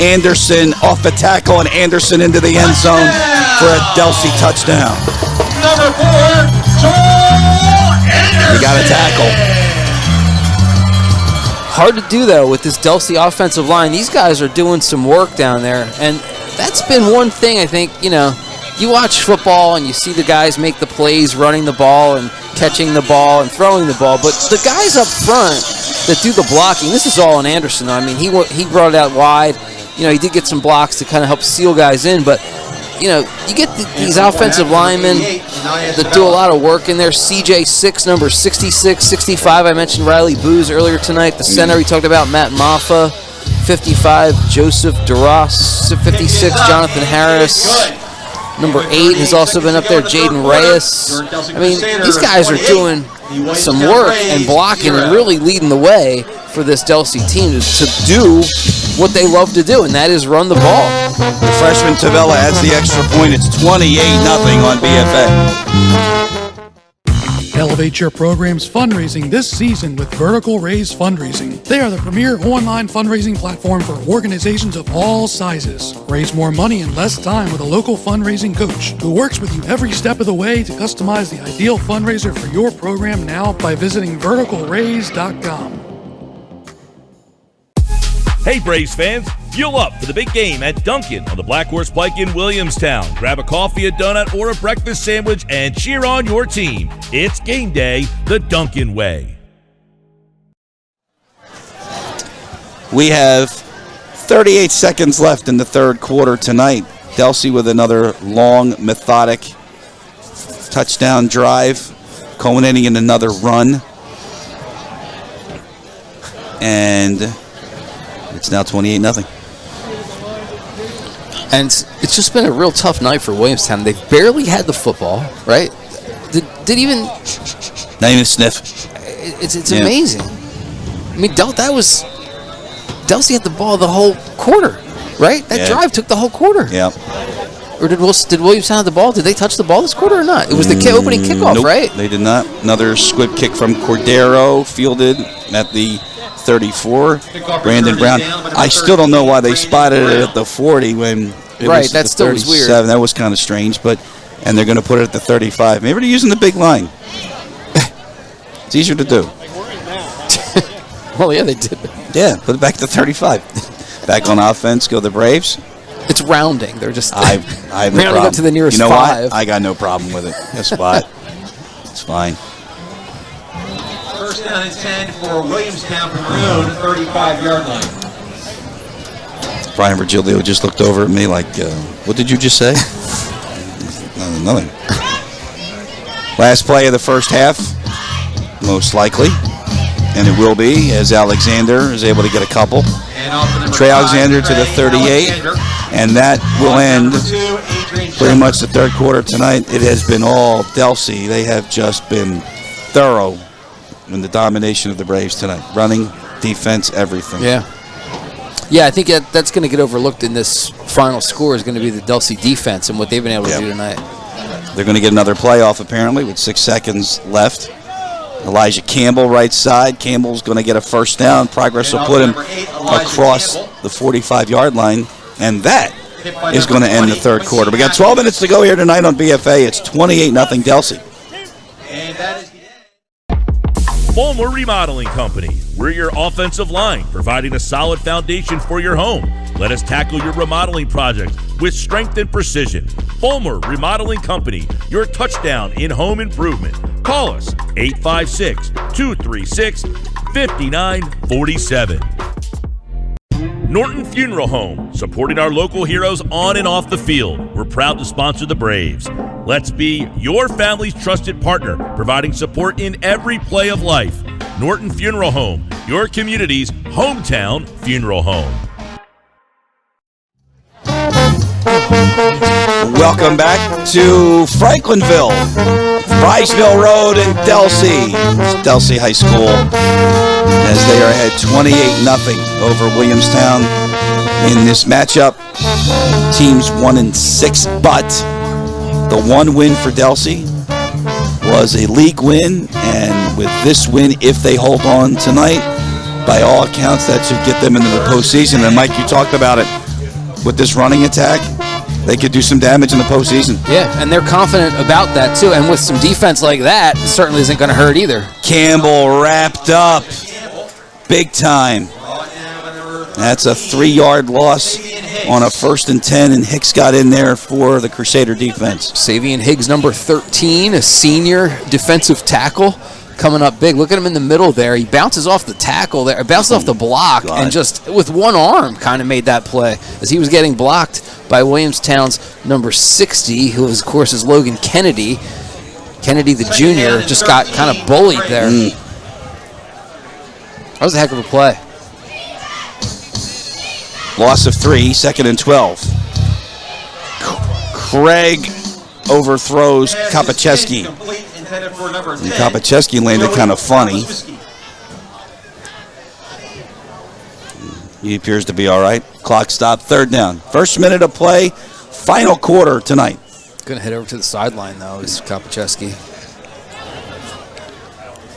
Anderson off the tackle, and Anderson into the end zone for a Delsea touchdown. Number 4, Joel Anderson. You got a tackle. Hard to do, though, with this Delsea offensive line. These guys are doing some work down there, and that's been one thing I think, you watch football and you see the guys make the plays, running the ball and catching the ball and throwing the ball, but the guys up front that do the blocking, this is all on Anderson. I mean, he brought it out wide. He did get some blocks to kind of help seal guys in, but you get these offensive linemen that do a lot of work in there. CJ6, number 66, 65. I mentioned Riley Booz earlier tonight. The center, we talked about Matt Maffa. 55, Joseph Duras. 56, Jonathan Harris. Number 8 has also been up there, Jaden Reyes. I mean, these guys are doing some work and blocking and really leading the way for this Delsea team to do what they love to do, and that is run the ball. The freshman Tavella adds the extra point. It's 28-0 on BFA. Elevate your program's fundraising this season with Vertical Raise Fundraising. They are the premier online fundraising platform for organizations of all sizes. Raise more money in less time with a local fundraising coach who works with you every step of the way to customize the ideal fundraiser for your program now by visiting verticalraise.com. Hey Braves fans, fuel up for the big game at Dunkin' on the Black Horse Pike in Williamstown. Grab a coffee, a donut, or a breakfast sandwich and cheer on your team. It's game day the Dunkin' way. We have 38 seconds left in the third quarter tonight. Delsea with another long, methodic touchdown drive, culminating in another run. And it's now 28-0. And it's just been a real tough night for Williamstown. They've barely had the football, right? Did even... Not even a sniff. It's amazing. I mean, Delsea had the ball the whole quarter, right? That drive took the whole quarter. Yeah. Or did Williamstown have the ball? Did they touch the ball this quarter or not? It was the opening kickoff, nope, right? They did not. Another squib kick from Cordero, fielded at the 34. Brandon Brown. I still don't know why they spotted it at the 40 when it was that the still was 37. weird. That was kind of strange, and they're going to put it at the 35. Maybe they're using the big line. It's easier to do. Well, yeah, they did. Yeah, put it back to 35. Back on offense, go the Braves. It's rounding. They're just... I have no rounding problem. up to the nearest you know 5. What? I got no problem with it. Guess what? It's fine. First down and 10 for Williamstown from their own 35-yard line. Brian Virgilio just looked over at me like, what did you just say? Nothing. Last play of the first half, most likely. And it will be, as Alexander is able to get a couple. Trey Alexander to the 38. And that will end pretty much the third quarter tonight. It has been all Delsea. They have just been thorough in the domination of the Braves tonight. Running, defense, everything. Yeah. Yeah, I think that's going to get overlooked in this final score is going to be the Delsea defense and what they've been able to do tonight. They're going to get another playoff, apparently, with 6 seconds left. Elijah Campbell, right side. Campbell's going to get a first down. Progress will put him across the 45-yard line, and that is going to end the third quarter. We got 12 minutes to go here tonight on BFA. It's 28-0 Delsea. And that is Fulmer Remodeling Company. We're your offensive line, providing a solid foundation for your home. Let us tackle your remodeling project with strength and precision. Fulmer Remodeling Company, your touchdown in home improvement. Call us 856-236-5947. Norton Funeral Home, supporting our local heroes on and off the field. We're proud to sponsor the Braves. Let's be your family's trusted partner, providing support in every play of life. Norton Funeral Home, your community's hometown funeral home. Welcome back to Franklinville, Bryceville Road in Delsea. It's Delsea High School as they are ahead 28-0 over Williamstown in this matchup. Teams 1-6, but the one win for Delsea was a league win, and with this win, if they hold on tonight, by all accounts, that should get them into the postseason. And Mike, you talked about it. With this running attack, they could do some damage in the postseason. Yeah, and they're confident about that, too. And with some defense like that, it certainly isn't going to hurt either. Campbell wrapped up big time. That's a 3-yard loss on a 1st and 10, and Hicks got in there for the Crusader defense. Savion Higgs, number 13, a senior defensive tackle, coming up big. Look at him in the middle there. He bounces off the tackle there, bounces off the block, and just with one arm kind of made that play as he was getting blocked by Williamstown's number 60, who, of course, is Logan Kennedy. Kennedy, the junior, just got kind of bullied there. That was a heck of a play. Loss of 3, 2nd and 12. Craig overthrows Kopachevsky. And Kopachevsky landed kind of funny. He appears to be all right. Clock stopped, 3rd down. First minute of play, final quarter tonight. Going to head over to the sideline, though, is Kopachevsky.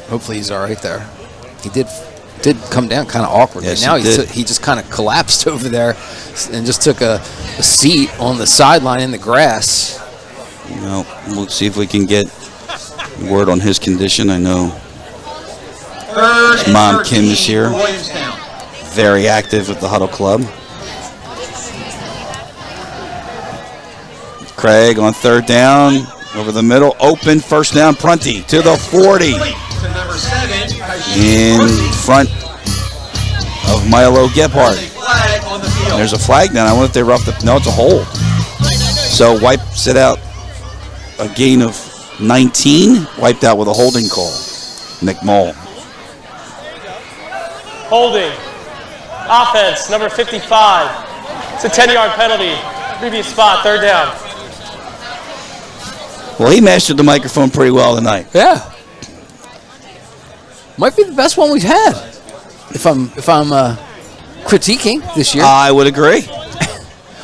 Hopefully he's all right there. He did come down kind of awkwardly. Yes, now he just kind of collapsed over there and just took a seat on the sideline in the grass. Well, we'll see if we can get word on his condition. I know his mom, Kim, is here. Very active at the Huddle Club. Craig on 3rd down, over the middle, open, 1st down, Prunty to the 40. In front of Milo Gebhardt. There's a flag now. I wonder if they roughed it. No, it's a hold. So wipes it out. A gain of 19, wiped out with a holding call. Nick Moll. Holding. Offense, number 55. It's a 10-yard penalty. Previous spot, 3rd down. Well, he mastered the microphone pretty well tonight. Yeah. Might be the best one we've had, if I'm critiquing this year. I would agree.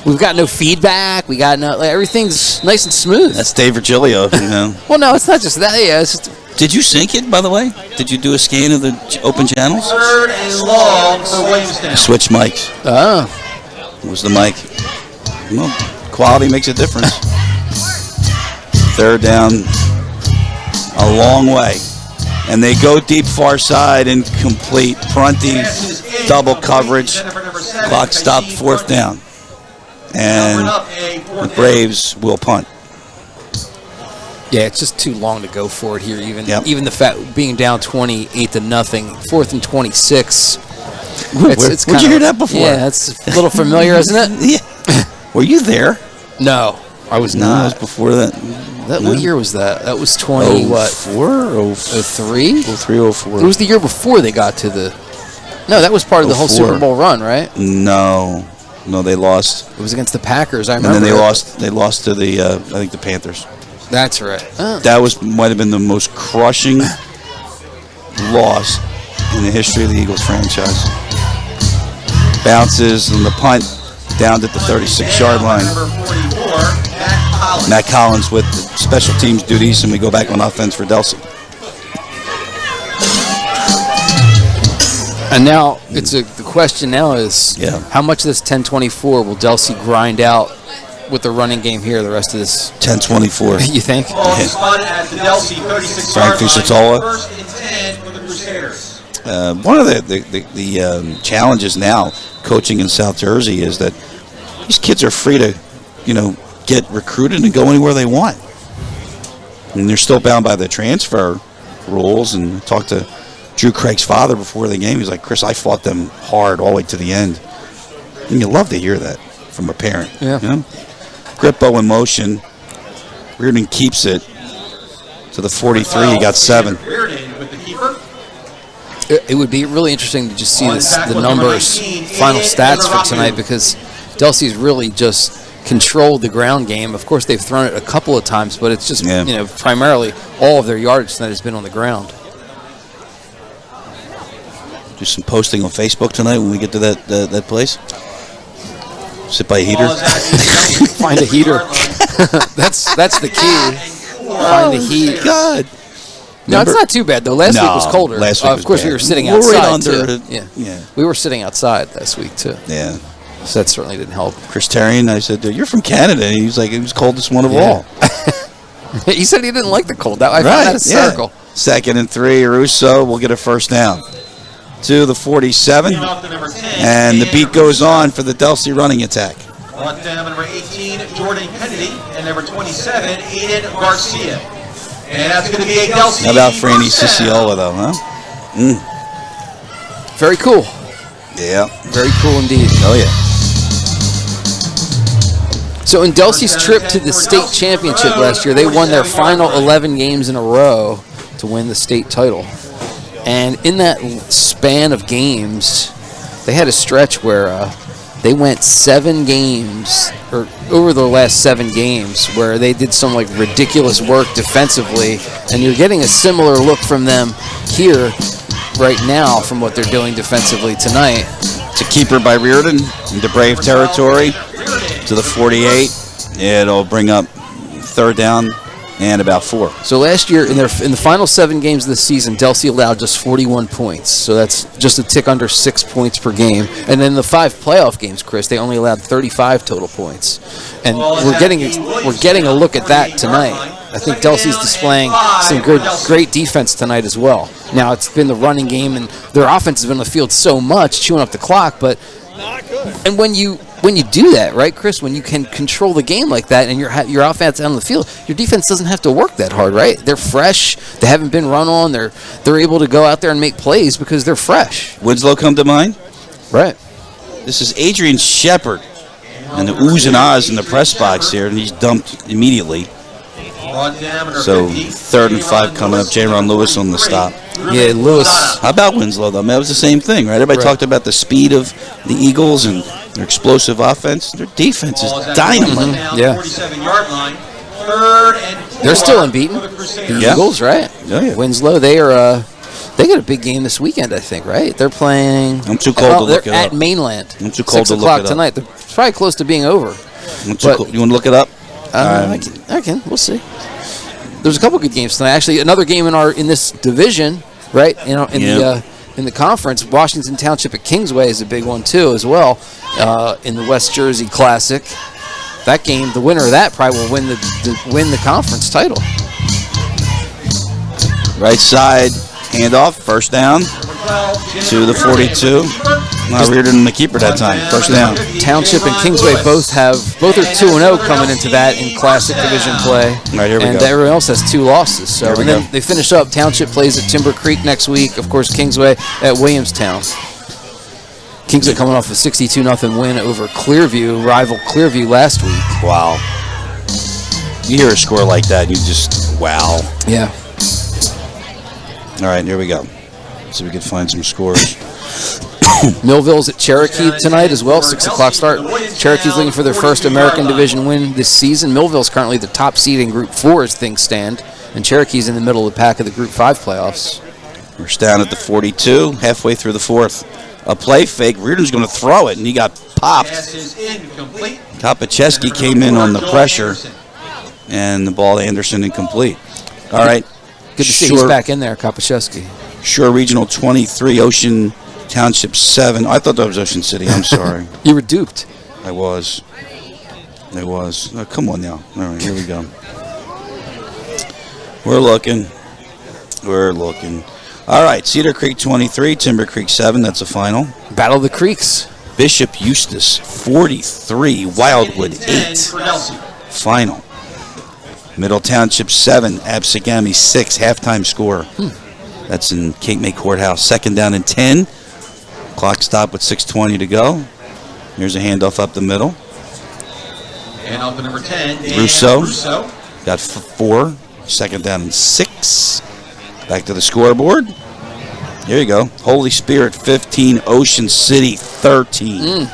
We've got no feedback. We got no, everything's nice and smooth. That's Dave Virgilio, you know. Well, no, it's not just that. Yeah, it's just. Did you sync it, by the way? Did you do a scan of the open channels? 3rd and long for Williamstown. Switch mics. Oh. It was the mic. Well, quality makes a difference. 3rd down, a long way. And they go deep far side and complete. Prunty, double coverage. Clock stopped, 4th down. And the Braves will punt. Yeah, it's just too long to go for it here. Even the fact being down 28-0, 4th and 26. Where'd you hear that before? Yeah, it's a little familiar, isn't it? Yeah. Were you there? No, I was not. No, it was before that. What year was that? That was 20 what? 04? 03? 03, 04. It was the year before they got to the. No, that was part of the whole Super Bowl run, right? No, they lost. It was against the Packers. I remember. And then they lost to the I think the Panthers. That's right. Oh. That might have been the most crushing loss in the history of the Eagles franchise. Bounces and the punt down at the 36-yard line. Matt Collins with the special teams duties, and we go back on offense for Delsea. And now the question now is how much of this 10-24 will Delsea grind out with the running game here the rest of this? 10-24. You think? Frank Fusatola. One of the challenges now coaching in South Jersey is that these kids are free to, get recruited and go anywhere they want. And they're still bound by the transfer rules. And I talked to Drew Craig's father before the game. He's like, Chris, I fought them hard all the way to the end. And you love to hear that from a parent. Yeah. Grippo in motion. Reardon keeps it to the 43. He got 7. It would be really interesting to just see the numbers, final stats for tonight, because Delsea's really just controlled the ground game. Of course, they've thrown it a couple of times, but it's just primarily all of their yardage tonight has been on the ground. Do some posting on Facebook tonight when we get to that place. Sit by a heater. Find a heater. That's the key. Find the heat. God. No, it's not too bad though. Last week was colder. Last week of course, bad. we were sitting We're outside right under too. Yeah, we were sitting outside last week too. Yeah. So that certainly didn't help. Chris Terrian, I said, "You're from Canada." And he was like, "It was coldest one of all." He said he didn't like the cold. I found that hysterical. Yeah. 2nd and 3. Russo will get a first down to the 47, and the beat goes on for the Delsea running attack. On down number 18, Jordan Kennedy, and number 27, Aiden Garcia. And that's going to be a Delsea. How about Franny Ciciola, though, huh? Very cool. Yeah. Very cool indeed. Oh, yeah. So in Delsea's trip to the state championship last year, they won their final 11 games in a row to win the state title. And in that span of games, they had a stretch where they went 7 games, or over the last 7 games, where they did some like ridiculous work defensively, and you're getting a similar look from them here right now from what they're doing defensively tonight. It's a keeper by Reardon into Brave territory to the 48. It'll bring up 3rd down and about 4. So last year, in the final 7 games of the season, Delsea allowed just 41 points. So that's just a tick under 6 points per game. And then the 5 playoff games, Chris, they only allowed 35 total points. And we're getting a look at that tonight. I think Delsea's displaying some great defense tonight as well. Now it's been the running game, and their offense has been on the field so much, chewing up the clock. And when you do that, right, Chris, when you can control the game like that and your offense out on the field, your defense doesn't have to work that hard, right? They're fresh. They haven't been run on. They're able to go out there and make plays because they're fresh. Winslow come to mind? Right. This is Adrian Shepard and the oohs and ahs in the press box here, and he's dumped immediately. So 3rd and 5 coming up. J-Ron Lewis on the stop. Yeah, Lewis. How about Winslow, though? Man, it was the same thing, right? Everybody talked about the speed of the Eagles and their explosive offense. Their defense is dynamite. Yeah. They're still unbeaten. The Eagles, right? Oh, yeah. Winslow, they got a big game this weekend, I think, right? They're playing. I'm too cold to look it up. They're at Mainland. I'm too cold to look it up. 6 o'clock tonight. They're probably close to being over. You want to look it up? I can. We'll see. There's a couple good games tonight. Actually, another game in this division, right? In the conference, Washington Township at Kingsway is a big one too, as well. In the West Jersey Classic, that game, the winner of that probably will win the conference title. Right side handoff, first down to the 42. Reardon and the keeper that time. First down. Township and Kingsway both are 2-0 coming into that in Classic Division play. Right, here we go. And everyone else has 2 losses. So then they finish up. Township plays at Timber Creek next week. Of course, Kingsway at Williamstown. Kingsway coming off a 62-0 win over rival Clearview last week. Wow. You hear a score like that, you just, wow. Yeah. All right, here we go. See if we can find some scores. Millville's at Cherokee tonight as well, 6 o'clock start. Cherokee's looking for their first American Division win this season. Millville's currently the top seed in Group 4 as things stand, and Cherokee's in the middle of the pack of the Group 5 playoffs. We're down at the 42, halfway through the 4th. A play fake. Reardon's going to throw it, and he got popped. Kopacheski came in on the pressure, and the ball to Anderson incomplete. All right. Good to see he's back in there, Kopacheski. Shore Regional 23, Ocean Township 7. I thought that was Ocean City. I'm sorry. You were duped. I was. Oh, come on now. All right, here we go. We're looking. All right, Cedar Creek 23, Timber Creek 7. That's a final. Battle of the Creeks. Bishop Eustis 43, Wildwood 8. Final. Middle Township 7, Absegami 6. Halftime score. That's in Cape May Courthouse. 2nd down and 10. Clock stop with 6:20 to go. Here's a handoff up the middle. And off to number 10, Russo. Got 4. 2nd down and 6. Back to the scoreboard. Here you go. Holy Spirit 15, Ocean City 13.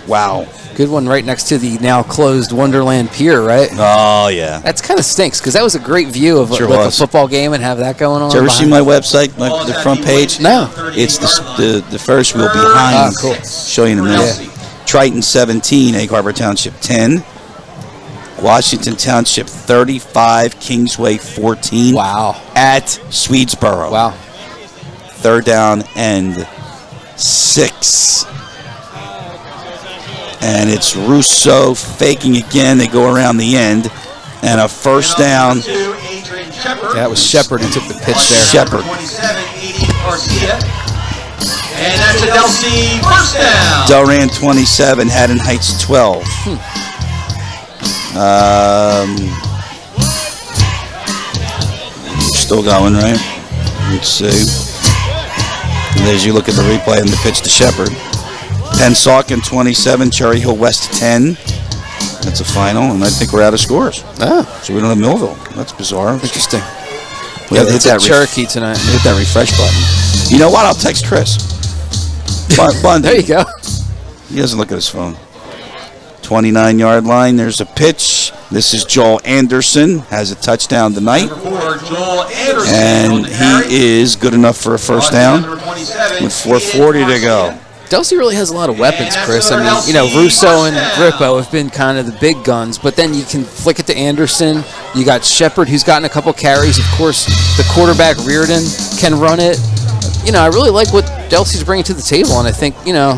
Wow. Good one right next to the now closed Wonderland Pier, right? Oh, yeah. That's kind of stinks because that was a great view of Sure like a was. football game and have that going on. Did you ever see behind. my website, the front page? No. It's the Ferris wheel behind. Cool. Show you in a minute. Yeah. Triton 17, Egg Harbor Township 10. Washington Township 35, Kingsway 14. Wow. At Swedesboro. Wow. 3rd down and 6. And it's Russo faking again. They go around the end. And a 1st down. That was Shepard who took the pitch there. Shepard. 27-80 Garcia. And that's a Delsea first down. Delran 27, Haddon Heights 12. Still going, right? Let's see. And as you look at the replay and the pitch to Shepard. Pensauken 27, Cherry Hill West 10. That's a final, and I think we're out of scores. Oh. So we don't have Millville. That's bizarre. Interesting. We have to hit that Cherokee tonight. Hit that refresh button. You know what? I'll text Chris. There you go. He doesn't look at his phone. 29-yard line. There's a pitch. This is Joel Anderson. Has a touchdown tonight. Joel Anderson. And he is good enough for a first down with 4:40 to go. Delsea really has a lot of weapons, Chris. I mean, you know, Russo and Grippo have been kind of the big guns, but then you can flick it to Anderson. You got Shepard, who's gotten a couple carries. Of course, the quarterback, Reardon, can run it. You know, I really like what Delsea's bringing to the table, and I think, you know,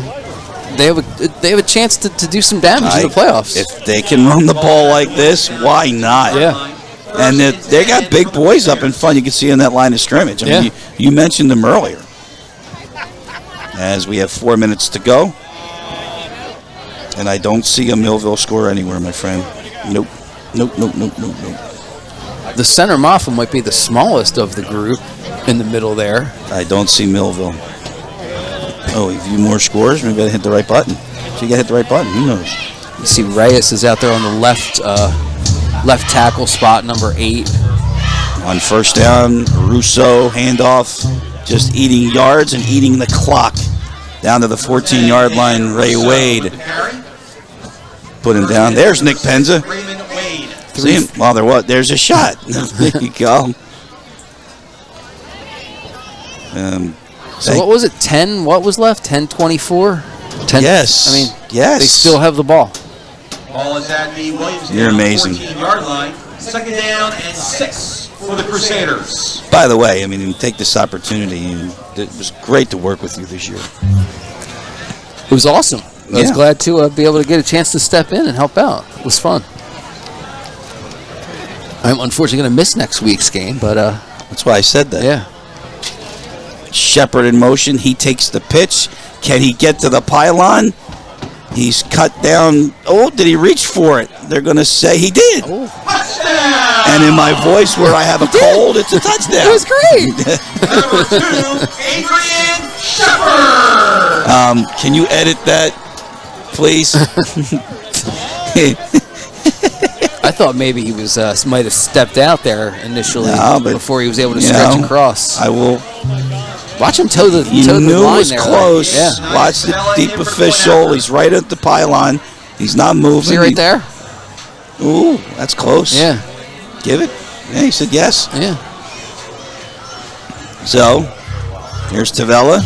they have a chance to do some damage in the playoffs. If they can run the ball like this, why not? Yeah. And they got big boys up in front. You can see in that line of scrimmage. I mean, you mentioned them earlier. As we have 4 minutes to go. And I don't see a Millville score anywhere, my friend. Nope. Nope. The center Mafia might be the smallest of the group in the middle there. I don't see Millville. Oh, a few more scores? Maybe I hit the right button. So you got to hit the right button. Who knows? You see Reyes is out there on the left tackle spot, number 8. On 1st down, Russo, handoff, just eating yards and eating the clock. Down to the 14-yard line, Ray Wade. Put him down. There's Nick Penza. See him? Well, there's a shot. There you go. So what was it, 10? What was left? 10-24? 10? Yes. I mean, yes. They still have the ball. Ball is at the Williamstown You're amazing. 14-yard line. 2nd down and 6 for the Crusaders. By the way, I mean, take this opportunity. It was great to work with you this year. It was awesome. I was glad to be able to get a chance to step in and help out. It was fun. I'm unfortunately going to miss next week's game, but that's why I said that. Yeah. Shepard in motion. He takes the pitch. Can he get to the pylon? He's cut down. Oh, did he reach for it? They're going to say he did. Touchdown! And in my voice where I have a cold, it's a touchdown. It was great. Number 2, Adrian Shepard. Can you edit that, please? I thought maybe he was might have stepped out there initially before he was able to stretch across. I will. Watch him toe the You knew it line was there. close. Yeah. Watch the deep official. He's right at the pylon. He's not moving. See right there? Ooh, that's close. Yeah. Give it. Yeah, he said yes. Yeah. So, here's Tavella,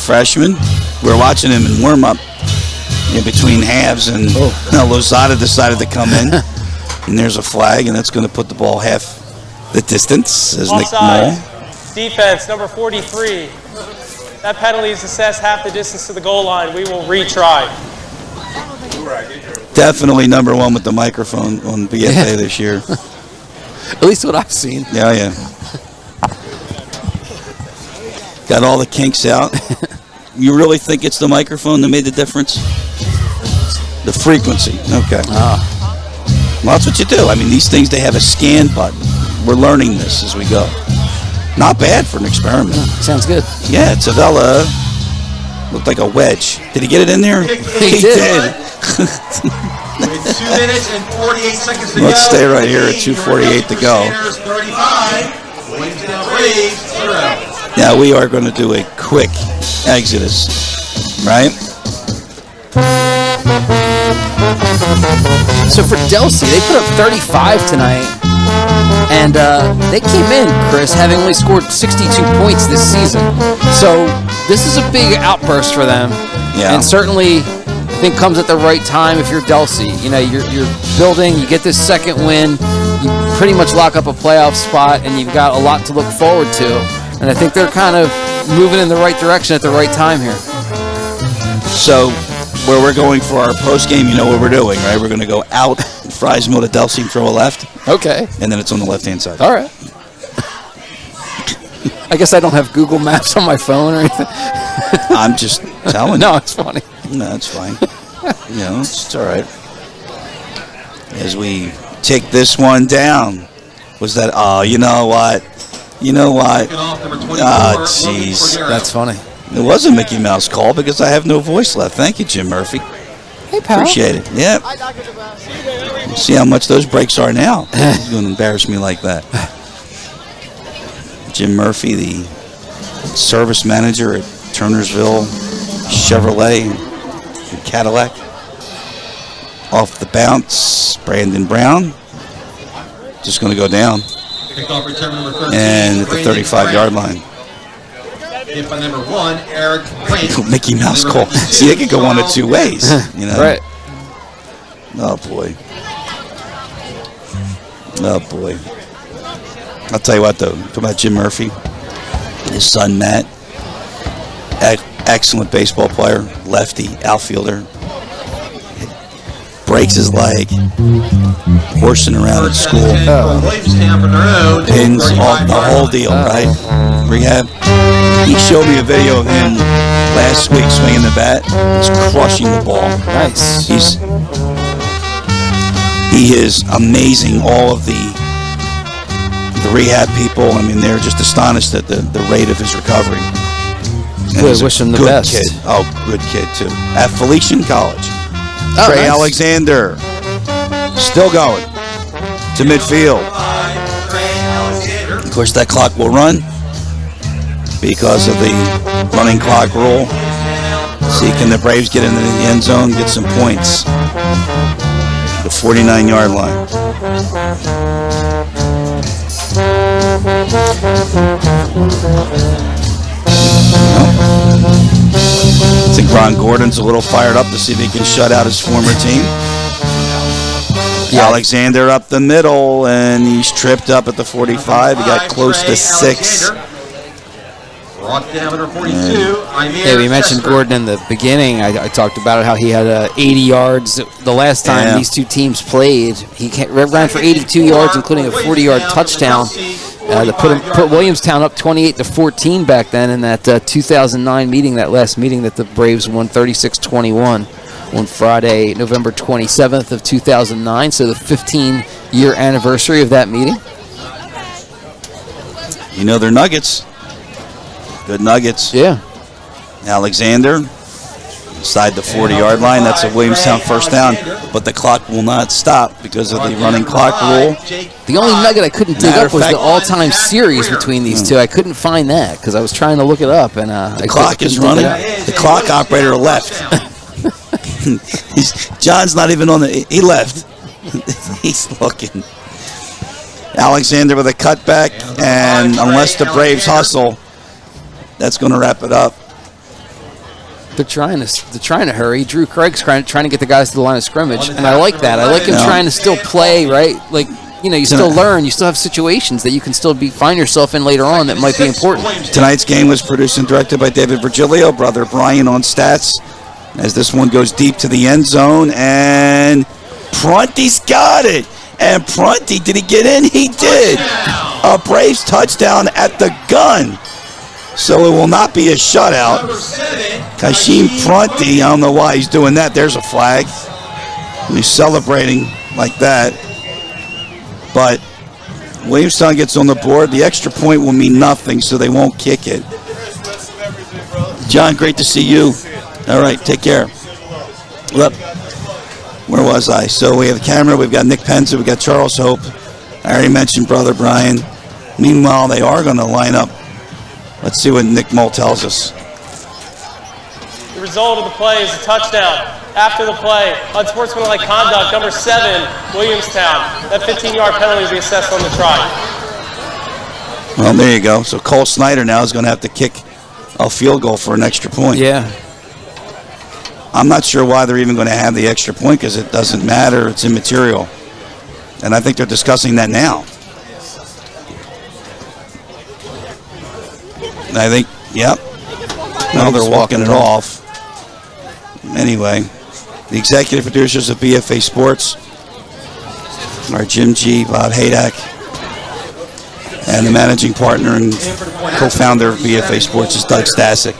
freshman. We're watching him in warm-up in between halves, and Lozada decided to come in. And there's a flag, and that's going to put the ball half the distance, says Nick Moll. Defense, number 43. That penalty is assessed half the distance to the goal line. We will retry. Definitely number 1 with the microphone on BFA this year. At least what I've seen. Yeah. Got all the kinks out. You really think it's the microphone that made the difference? The frequency. Okay. Well, that's what you do. I mean, these things, they have a scan button. We're learning this as we go. Not bad for an experiment. Sounds good. Yeah, Tavella looked like a wedge. Did he get it in there? He did. With 2 minutes and 48 seconds to go. Let's stay right here at 2:48 to go. 35, Williamstown Braves 0. Now we are going to do a quick exodus, right? So for Delsea, they put up 35 tonight, and they came in, Chris, having only scored 62 points this season. So this is a big outburst for them, and certainly I think comes at the right time if you're Delsea. You know, you're building, you get this second win, you pretty much lock up a playoff spot, and you've got a lot to look forward to. And I think they're kind of moving in the right direction at the right time here. So, where we're going for our post game, you know what we're doing, right? We're going to go out Fries Mill to Delsea and throw a left. Okay. And then it's on the left-hand side. All right. I guess I don't have Google Maps on my phone or anything. I'm just telling you. No, it's funny. No, it's fine. You know, it's all right. As we take this one down, was that, oh, you know what? You know what? Oh, jeez. That's funny. It was a Mickey Mouse call because I have no voice left. Thank you, Jim Murphy. Hey, pal. Appreciate it. Yep. See how much those breaks are now. He's going to embarrass me like that. Jim Murphy, the service manager at Turnersville Chevrolet and Cadillac. Off the bounce, Brandon Brown. Just going to go down. And at the 35-yard line. Hit by number 1, Eric Mickey Mouse call. See, it could go one of two ways. You know? Right. Oh, boy. Oh, boy. I'll tell you what, though. Talk about Jim Murphy. His son, Matt. Excellent baseball player. Lefty. Outfielder. Breaks his leg. Horsing around at school. Pins, the whole deal, right? Rehab. He showed me a video of him last week swinging the bat. He's crushing the ball. Nice. He is amazing. All of the rehab people, I mean, they're just astonished at the rate of his recovery. Good, wish him the good best. Kid. Oh, good kid, too. At Felician College. Oh, Trey nice. Alexander. Still going to midfield. Of course, that clock will run because of the running clock rule. See, can the Braves get into the end zone, get some points? The 49-yard line. I think Ron Gordon's a little fired up to see if he can shut out his former team. Yeah. Alexander up the middle, and he's tripped up at the 45. He got close to 6. Hey, we mentioned Gordon in the beginning. I talked about it, how he had 80 yards the last time these two teams played. He ran for 82 yards, including a 40-yard touchdown. To put Williamstown up 28-14 back then in that 2009 meeting, that last meeting that the Braves won 36-21 on Friday, November 27th of 2009. So the 15-year anniversary of that meeting. You know, they're Nuggets. Good Nuggets. Yeah. Alexander inside the 40-yard line. That's a Williamstown first down, but the clock will not stop because of the running clock rule. The only nugget I couldn't dig up was the all-time series between these two. I couldn't find that because I was trying to look it up, and the clock is running. The clock operator left. John's not even on the. He left. He's looking. Alexander with a cutback, and unless the Braves hustle, that's going to wrap it up. They're trying to hurry. Drew Craig's trying to get the guys to the line of scrimmage, and I like that. I like him trying to still play, right? Like, you know, you still learn. You still have situations that you can still find yourself in later on that might be important. Tonight's game was produced and directed by David Virgilio, brother Brian on stats. As this one goes deep to the end zone, and Prunty's got it. And Prunty, did he get in? He did. A Braves touchdown at the gun. So it will not be a shutout. Kashim Prunty, I don't know why he's doing that. There's a flag. He's celebrating like that. But Williamstown gets on the board. The extra point will mean nothing, so they won't kick it. John, great to see you. All right, take care. Look, where was I? So we have a camera. We've got Nick Penza. We've got Charles Hope. I already mentioned Brother Brian. Meanwhile, they are going to line up. Let's see what Nick Mole tells us. The result of the play is a touchdown. after the play. Unsportsmanlike conduct, number 7, Williamstown. That 15-yard penalty will be assessed on the try. Well, there you go. So Cole Snyder now is going to have to kick a field goal for an extra point. Yeah. I'm not sure why they're even going to have the extra point because it doesn't matter. It's immaterial. And I think they're discussing that now. I think, yep. Now they're walking it off. Anyway, the executive producers of BFA Sports are Jim G., Bob Hadak, and the managing partner and co-founder of BFA Sports is Doug Stasic.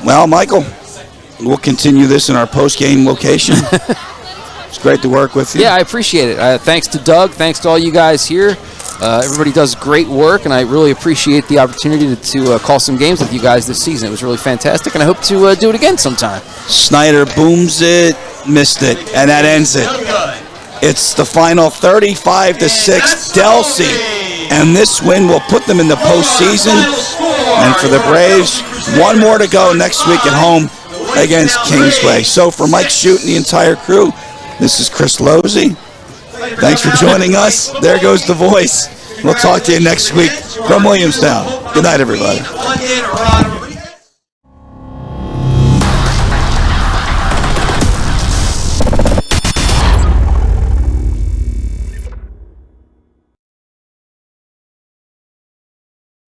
Well, Michael, we'll continue this in our post-game location. It's great to work with you. Yeah, I appreciate it. Thanks to Doug. Thanks to all you guys here. Everybody does great work, and I really appreciate the opportunity to call some games with you guys this season. It was really fantastic, and I hope to do it again sometime. Snyder booms it, missed it, and that ends it. It's the final 35-6 Delsea, and this win will put them in the postseason. And for the Braves, one more to go next week at home against Kingsway. So for Mike Shute and the entire crew, this is Chris Lozzi. Thanks for joining us. There goes the voice. We'll talk to you next week from Williamstown. Good night, everybody.